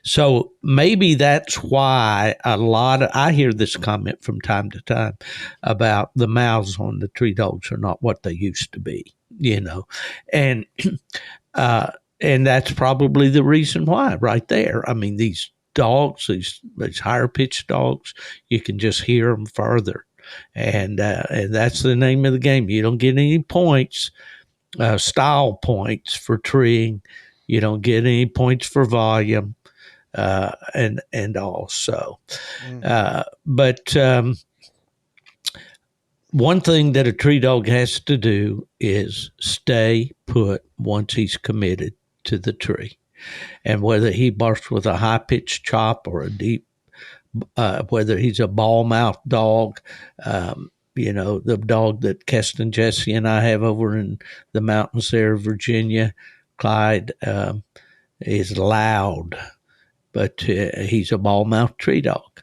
So maybe that's why I hear this comment from time to time about the mouths on the tree dogs are not what they used to be, and that's probably the reason why right there. I mean, these dogs, these higher pitched dogs, you can just hear them further. And that's the name of the game. You don't get any points, style points for treeing. You don't get any points for volume, and also. But one thing that a tree dog has to do is stay put once he's committed to the tree. And whether he barks with a high-pitched chop or a deep, whether he's a bawl-mouth dog, the dog that Keston, Jesse, and I have over in the mountains there, Virginia, Clyde, is loud, but he's a bawl-mouth tree dog.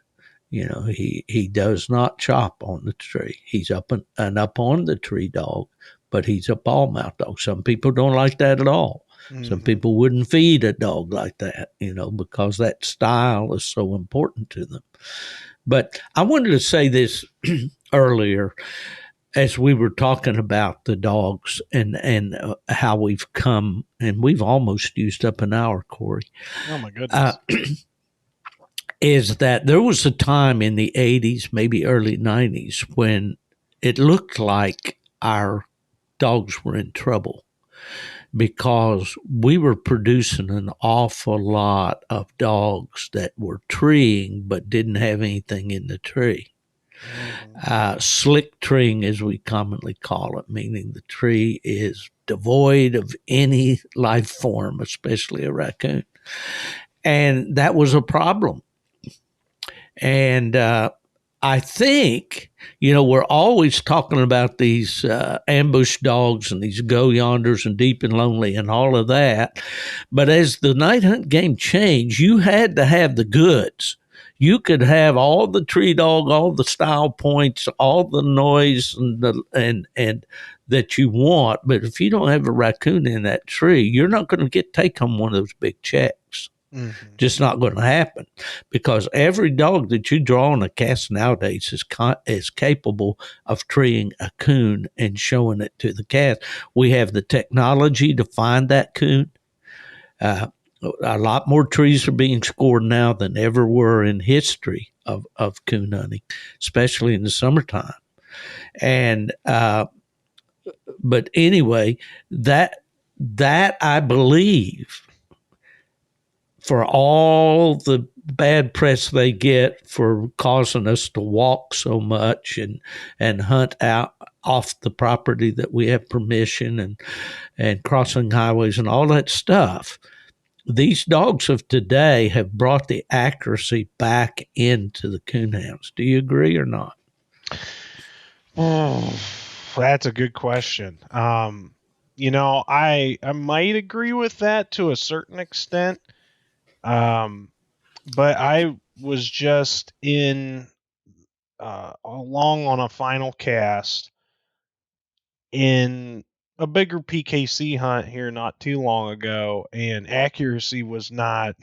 He does not chop on the tree. He's up on the tree dog, but he's a bawl-mouth dog. Some people don't like that at all. Mm-hmm. Some people wouldn't feed a dog like that, because that style is so important to them. But I wanted to say this earlier as we were talking about the dogs and how we've come, and we've almost used up an hour, Corey. Oh, my goodness. Is that there was a time in the 80s, maybe early 90s, when it looked like our dogs were in trouble because we were producing an awful lot of dogs that were treeing but didn't have anything in the tree. Slick treeing, as we commonly call it, meaning the tree is devoid of any life form, especially a raccoon. And that was a problem. And I think, we're always talking about these ambush dogs and these go yonders and deep and lonely and all of that. But as the night hunt game changed, you had to have the goods. You could have all the tree dog, all the style points, all the noise and that you want. But if you don't have a raccoon in that tree, you're not going to take home one of those big checks. Mm-hmm. Just not going to happen, because every dog that you draw on a cast nowadays is capable of treeing a coon and showing it to the cast. We have the technology to find that coon. A lot more trees are being scored now than ever were in history of coon hunting, especially in the summertime. And but anyway, that I believe, for all the bad press they get for causing us to walk so much and hunt out off the property that we have permission and crossing highways and all that stuff, these dogs of today have brought the accuracy back into the coonhounds. Do you agree or not? That's a good question. I might agree with that to a certain extent. But I was just in along on a final cast in a bigger PKC hunt here not too long ago, and accuracy was not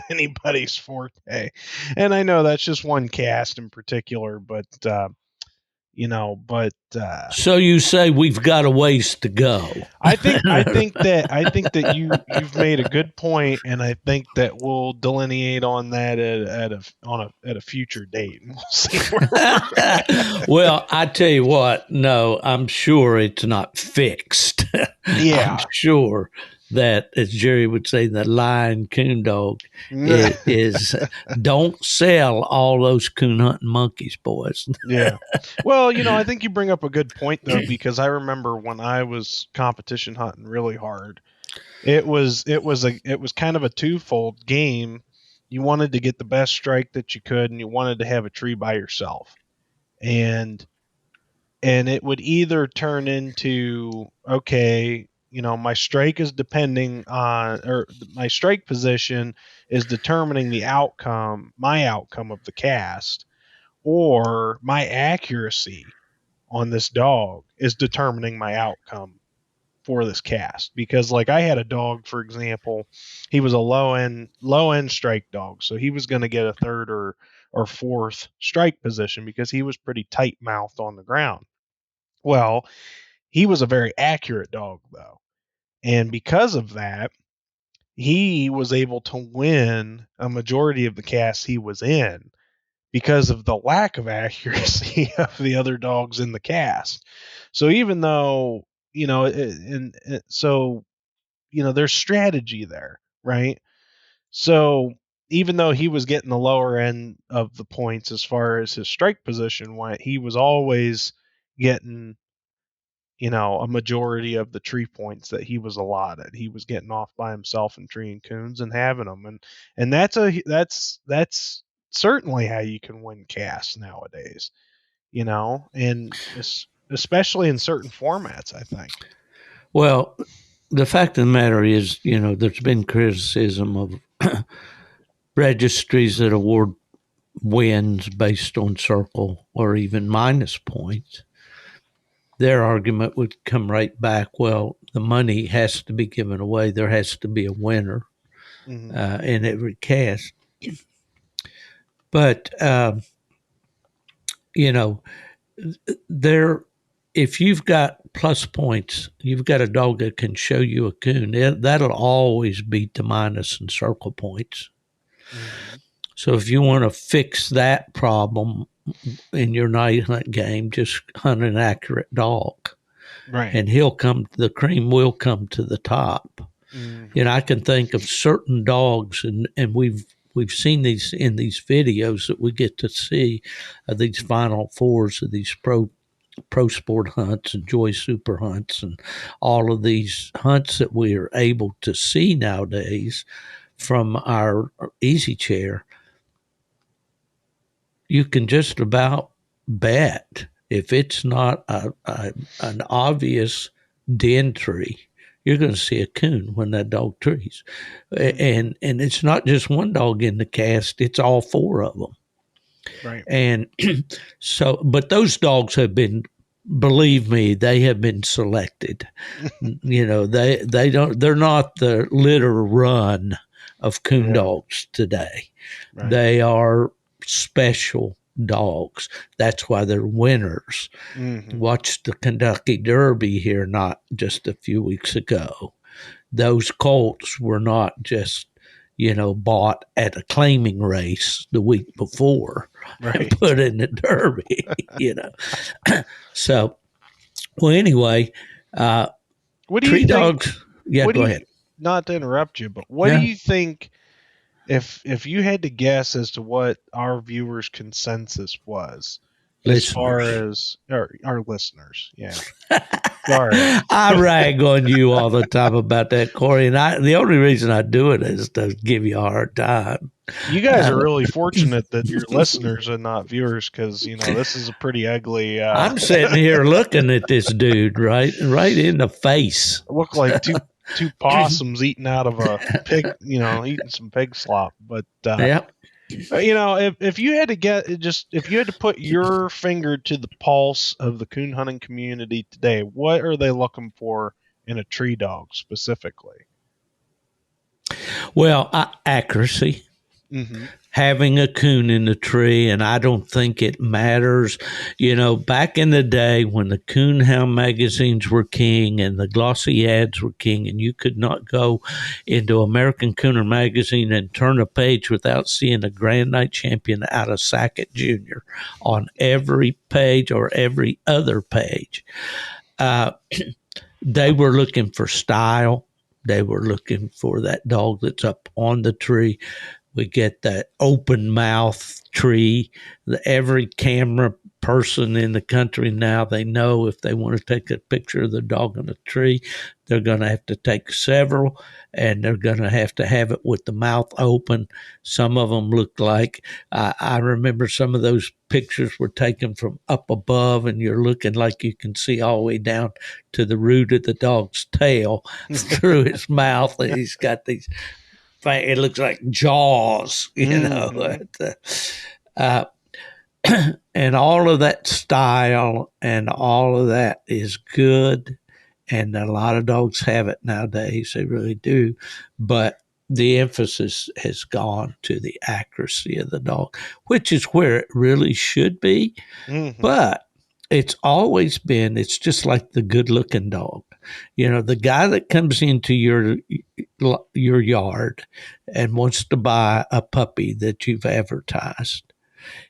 anybody's forte. And I know that's just one cast in particular, but So you say we've got a ways to go. I think that you've made a good point, and I think that we'll delineate on that at a future date. We'll see where Well, I tell you what, no, I'm sure it's not fixed. Yeah. I'm sure that, as Jerry would say, the lion coon dog is don't sell all those coon hunting monkeys, boys. Yeah. Well, I think you bring up a good point though, because I remember when I was competition hunting really hard, it was kind of a twofold game. You wanted to get the best strike that you could, and you wanted to have a tree by yourself. And it would either turn into, okay, my strike is depending on, or my strike position is determining my outcome of the cast, or my accuracy on this dog is determining my outcome for this cast. Because like I had a dog, for example, he was a low end strike dog, so he was going to get a third or fourth strike position because he was pretty tight mouthed on the ground. Well, he was a very accurate dog though. And because of that, he was able to win a majority of the casts he was in because of the lack of accuracy of the other dogs in the cast. So even though, there's strategy there, right? So even though he was getting the lower end of the points as far as his strike position went, he was always getting a majority of the tree points that he was allotted. He was getting off by himself and treeing coons and having them, and that's certainly how you can win casts nowadays, and especially in certain formats, I think. Well, the fact of the matter is, there's been criticism of registries that award wins based on circle or even minus points. Their argument would come right back, well, the money has to be given away. There has to be a winner in every cast. But, if you've got plus points, you've got a dog that can show you a coon, that'll always beat the minus and circle points. Mm-hmm. So if you want to fix that problem in your night hunt game, just hunt an accurate dog. Right. And the cream will come to the top. Mm-hmm. I can think of certain dogs, and we've seen these in these videos that we get to see of these Final Fours of these pro sport hunts and Joy Super hunts and all of these hunts that we are able to see nowadays from our easy chair. You can just about bet if it's not an obvious den tree, you're going to see a coon when that dog trees. And it's not just one dog in the cast, it's all four of them. Right. And so, but those dogs have been, believe me, they have been selected. They're not the litter run of coon dogs today. Right. They are special dogs. That's why they're winners. Mm-hmm. Watched the Kentucky Derby here not just a few weeks ago. Those colts were not just, bought at a claiming race the week before and put in the Derby, So, well, anyway, what do tree you think, dogs. Yeah, go ahead. Not to interrupt you, but what do you think? If you had to guess as to what our viewers' consensus was, as far as our listeners, Sorry. I rag on you all the time about that, Corey, and the only reason I do it is to give you a hard time. You guys are really fortunate that you're listeners and not viewers, because this is a pretty ugly. I'm sitting here looking at this dude right in the face. Look like two possums eating out of a pig, eating some pig slop. But Yep. if you had to if you had to put your finger to the pulse of the coon hunting community today, what are they looking for in a tree dog specifically? Well, accuracy. Mm-hmm. Having a coon in the tree, and I don't think it matters. Back in the day when the coon hound magazines were king and the glossy ads were king, and you could not go into American Cooner magazine and turn a page without seeing a Grand Night champion out of Sackett Jr. on every page or every other page. They were looking for style. They were looking for that dog that's up on the tree. We get that open mouth tree. Every camera person in the country now, they know if they want to take a picture of the dog in a tree, they're going to have to take several, and they're going to have it with the mouth open. Some of them look like, I remember some of those pictures were taken from up above, and you're looking like you can see all the way down to the root of the dog's tail through his mouth, and he's got these, it looks like jaws, Mm-hmm. And all of that style and all of that is good. And a lot of dogs have it nowadays. They really do. But the emphasis has gone to the accuracy of the dog, which is where it really should be. Mm-hmm. But it's just like the good looking dog. The guy that comes into your yard and wants to buy a puppy that you've advertised,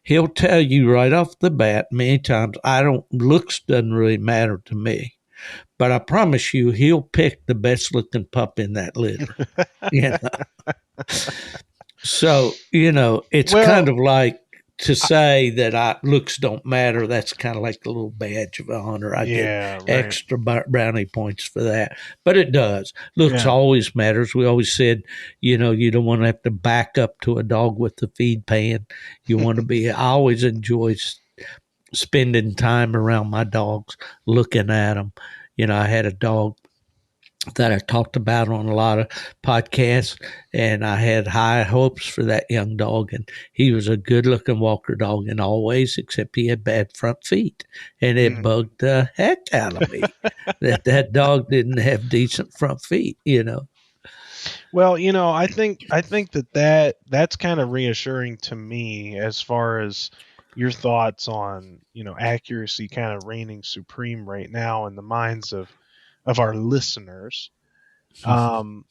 he'll tell you right off the bat many times, looks doesn't really matter to me, but I promise you he'll pick the best looking pup in that litter. So, it's kind of like to say that looks don't matter. That's kind of like a little badge of honor. I get extra brownie points for that, but it does. Looks always matters. We always said, you don't want to have to back up to a dog with the feed pan. You want to be. I always enjoy spending time around my dogs, looking at them. I had a dog that I talked about on a lot of podcasts, and I had high hopes for that young dog, and he was a good looking walker dog in all ways, except he had bad front feet, and it bugged the heck out of me that dog didn't have decent front feet. Well, I think that's kind of reassuring to me as far as your thoughts on accuracy kind of reigning supreme right now in the minds of our listeners. Because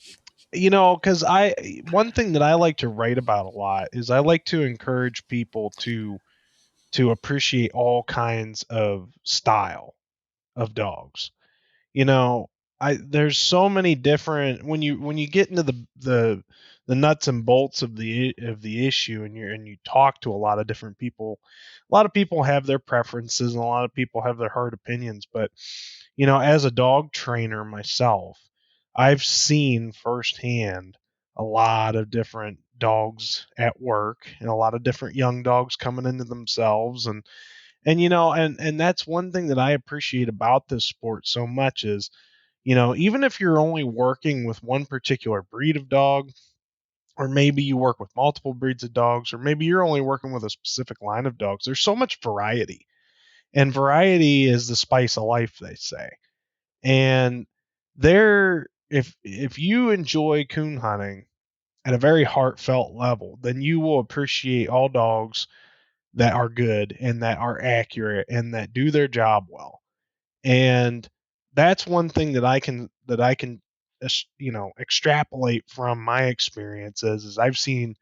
one thing that I like to write about a lot is I like to encourage people to appreciate all kinds of style of dogs. There's so many different, when you get into the nuts and bolts of the issue, and you talk to a lot of different people. A lot of people have their preferences and a lot of people have their hard opinions, but as a dog trainer myself, I've seen firsthand a lot of different dogs at work and a lot of different young dogs coming into themselves, and that's one thing that I appreciate about this sport so much is, even if you're only working with one particular breed of dog, or maybe you work with multiple breeds of dogs, or maybe you're only working with a specific line of dogs, there's so much variety. And variety is the spice of life, they say. And if you enjoy coon hunting at a very heartfelt level, then you will appreciate all dogs that are good and that are accurate and that do their job well. And that's one thing that I can extrapolate from my experiences is I've seen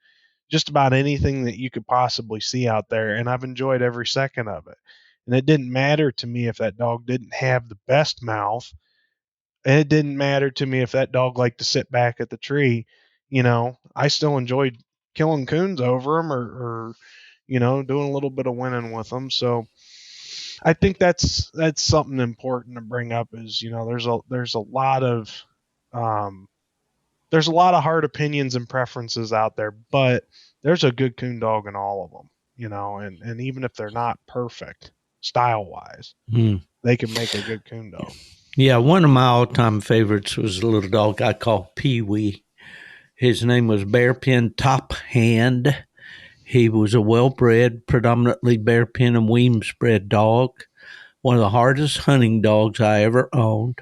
just about anything that you could possibly see out there, and I've enjoyed every second of it. And it didn't matter to me if that dog didn't have the best mouth, and it didn't matter to me if that dog liked to sit back at the tree. I still enjoyed killing coons over them, or doing a little bit of winning with them. So I think that's something important to bring up is, there's a lot of hard opinions and preferences out there, but there's a good coon dog in all of them, and even if they're not perfect style wise, they can make a good coon dog. Yeah, one of my all-time favorites was a little dog I called Pee-wee. His name was Bearpin Top Hand. He was a well-bred, predominantly Bearpin and Weems bred dog. One of the hardest hunting dogs I ever owned.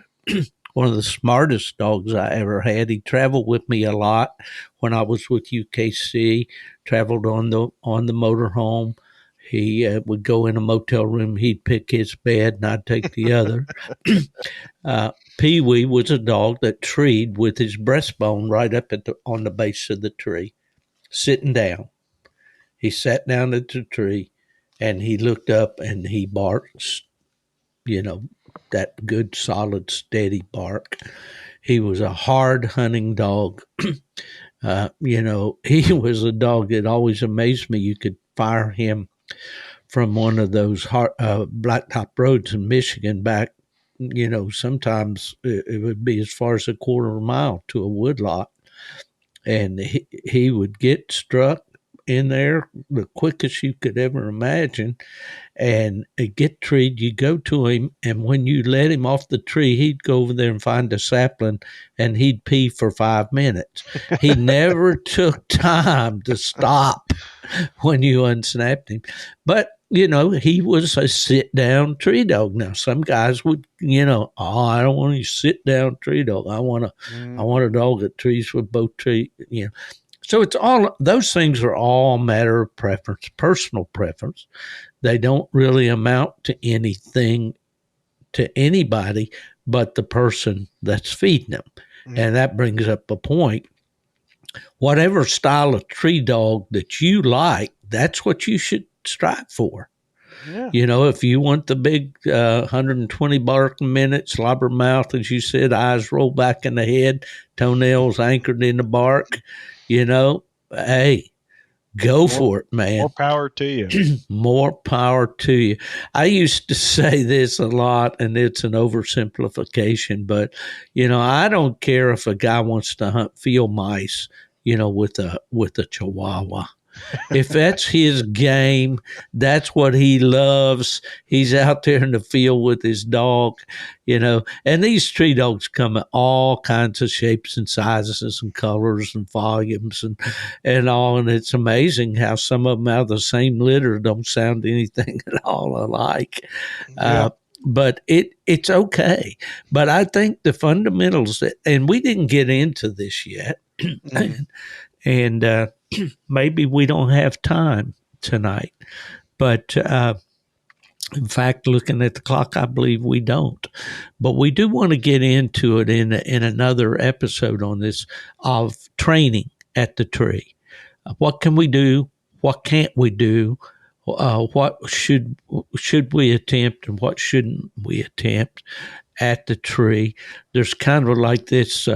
One of the smartest dogs I ever had. He traveled with me a lot when I was with UKC. Traveled on the motorhome. He would go in a motel room. He'd pick his bed, and I'd take the other. Pee-wee was a dog that treed with his breastbone right up on the base of the tree, sitting down. He sat down at the tree, and he looked up, and he barked, that good, solid, steady bark. He was a hard hunting dog. He was a dog that always amazed me. You could fire him from one of those blacktop roads in Michigan back, sometimes it would be as far as a quarter of a mile to a woodlot. And he would get struck in there the quickest you could ever imagine and get treed. You go to him, and when you let him off the tree, he'd go over there and find a sapling, and he'd pee for 5 minutes. He never took time to stop when you unsnapped him. But, he was a sit-down tree dog. Now, some guys would, I don't want a sit-down tree dog. I want a dog that trees with both trees, So it's all, those things are all a matter of preference, personal preference. They don't really amount to anything to anybody but the person that's feeding them. And that brings up a point. Whatever style of tree dog that you like, that's what you should strive for. Yeah. If you want the big 120 bark a minute, slobber mouth, as you said, eyes roll back in the head, toenails anchored in the bark, hey, go for it, man. More power to you. More power to you. I used to say this a lot, and it's an oversimplification, but, I don't care if a guy wants to hunt field mice, with a Chihuahua. If that's his game, that's what he loves. He's out there in the field with his dog, and these tree dogs come in all kinds of shapes and sizes and colors and volumes and all. And it's amazing how some of them out of the same litter don't sound anything at all alike. Yeah. But it's okay. But I think the fundamentals, and we didn't get into this yet, and maybe we don't have time tonight, but in fact, looking at the clock, I believe we don't. But we do want to get into it in another episode on this of training at the tree. What can we do? What can't we do? What should we attempt, and what shouldn't we attempt at the tree? There's kind of like this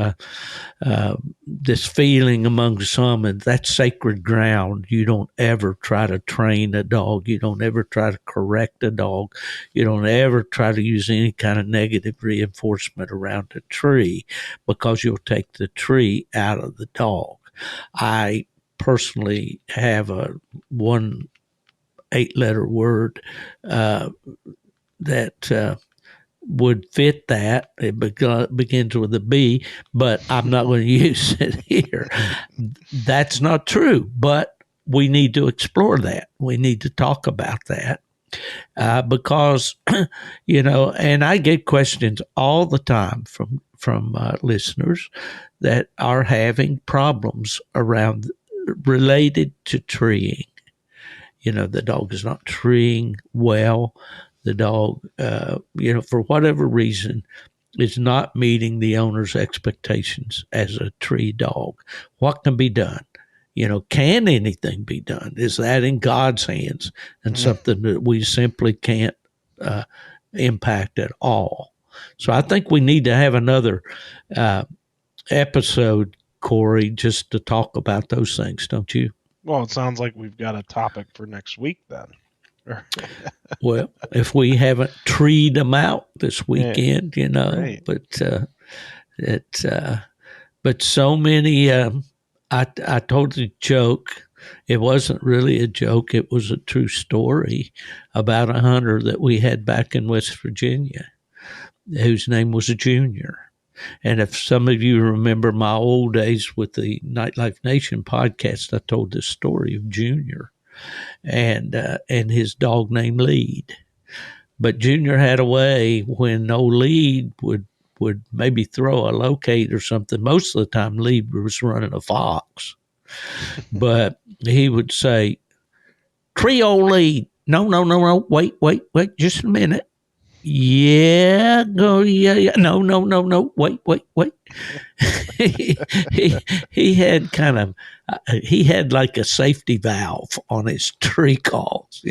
this feeling among some, and that's sacred ground. You don't ever try to train a dog. You don't ever try to correct a dog. You don't ever try to use any kind of negative reinforcement around the tree, because you'll take the tree out of the dog. I personally have one 8-letter word that would fit that. It begins with a B, but I'm not going to use it here. That's not true, but we need to explore that. We need to talk about that because, and I get questions all the time from listeners that are having problems related to treeing. The dog is not treeing well. The dog, for whatever reason, is not meeting the owner's expectations as a tree dog. What can be done? Can anything be done? Is that in God's hands and something that we simply can't impact at all? So I think we need to have another episode, Corey, just to talk about those things, don't you? Well, it sounds like we've got a topic for next week then. Well, if we haven't treed them out this weekend, right. but so many. I told the joke. It wasn't really a joke. It was a true story about a hunter that we had back in West Virginia, whose name was Junior. And if some of you remember my old days with the Nightlife Nation podcast, I told this story of Junior and his dog named Lead. But Junior had a way when old Lead would maybe throw a locate or something. Most of the time, Lead was running a fox. But he would say, "Tree, old Lead. No. Wait, just a minute. Yeah, go, yeah. No. Wait. he had he had like a safety valve on his tree calls,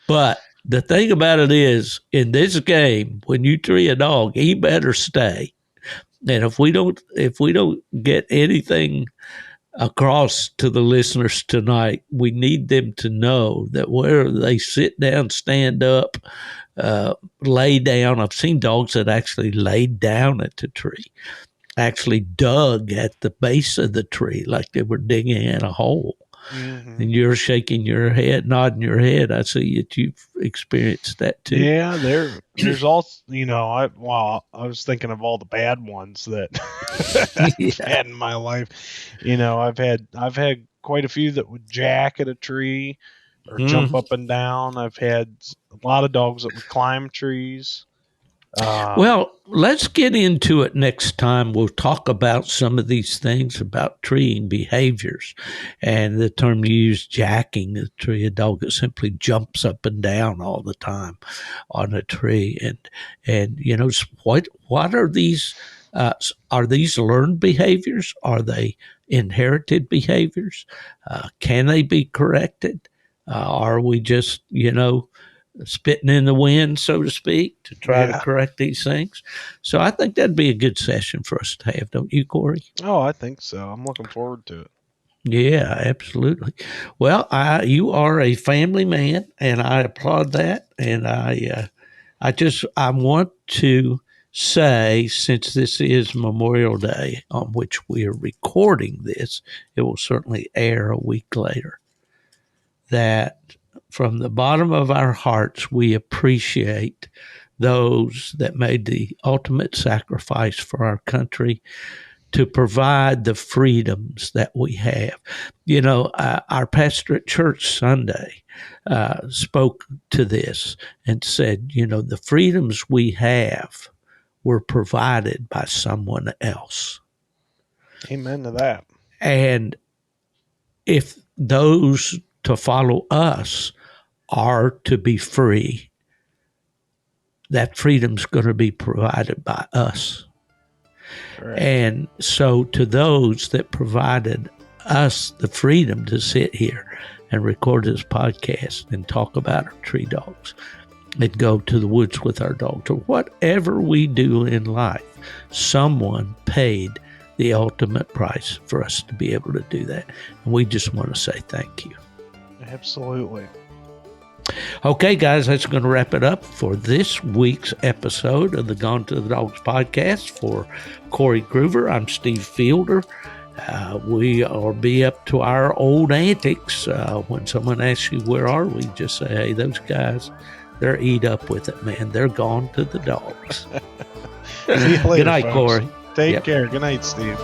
But the thing about it is, in this game, when you tree a dog, he better stay. And if we don't get anything across to the listeners tonight, we need them to know that where they sit down, stand up, lay down. I've seen dogs that actually laid down at the tree, actually dug at the base of the tree like they were digging in a hole. Mm-hmm. And you're shaking your head, nodding your head. I see that you've experienced that too. Yeah, there's also, I was thinking of all the bad ones that I've had in my life. I've had quite a few that would jack at a tree or jump up and down. I've had a lot of dogs that would climb trees. Well, let's get into it next time. We'll talk about some of these things about treeing behaviors, and the term you use, jacking a tree, a dog that simply jumps up and down all the time on a tree. And what are these? Are these learned behaviors? Are they inherited behaviors? Can they be corrected? Are we just, spitting in the wind, so to speak, to try to correct these things? So I think that'd be a good session for us to have, don't you, Corey? Oh, I think so. I'm looking forward to it. Yeah, absolutely. Well, you are a family man, and I applaud that. And I want to say, since this is Memorial Day, on which we are recording this, it will certainly air a week later, that from the bottom of our hearts, we appreciate those that made the ultimate sacrifice for our country to provide the freedoms that we have. Our pastor at church Sunday spoke to this and said, the freedoms we have were provided by someone else. Amen to that. And if those to follow us are to be free, that freedom's going to be provided by us. Right. And so to those that provided us the freedom to sit here and record this podcast and talk about our tree dogs and go to the woods with our dogs, or whatever we do in life, someone paid the ultimate price for us to be able to do that. And we just want to say thank you. Absolutely. Okay, guys, that's going to wrap it up for this week's episode of the Gone to the Dogs podcast. For Corey Groover, I'm Steve Fielder. We will be up to our old antics. When someone asks you, where are we? Just say, hey, those guys, they're eat up with it, man. They're gone to the dogs. See you later, Good night, folks. Corey. Take care. Good night, Steve.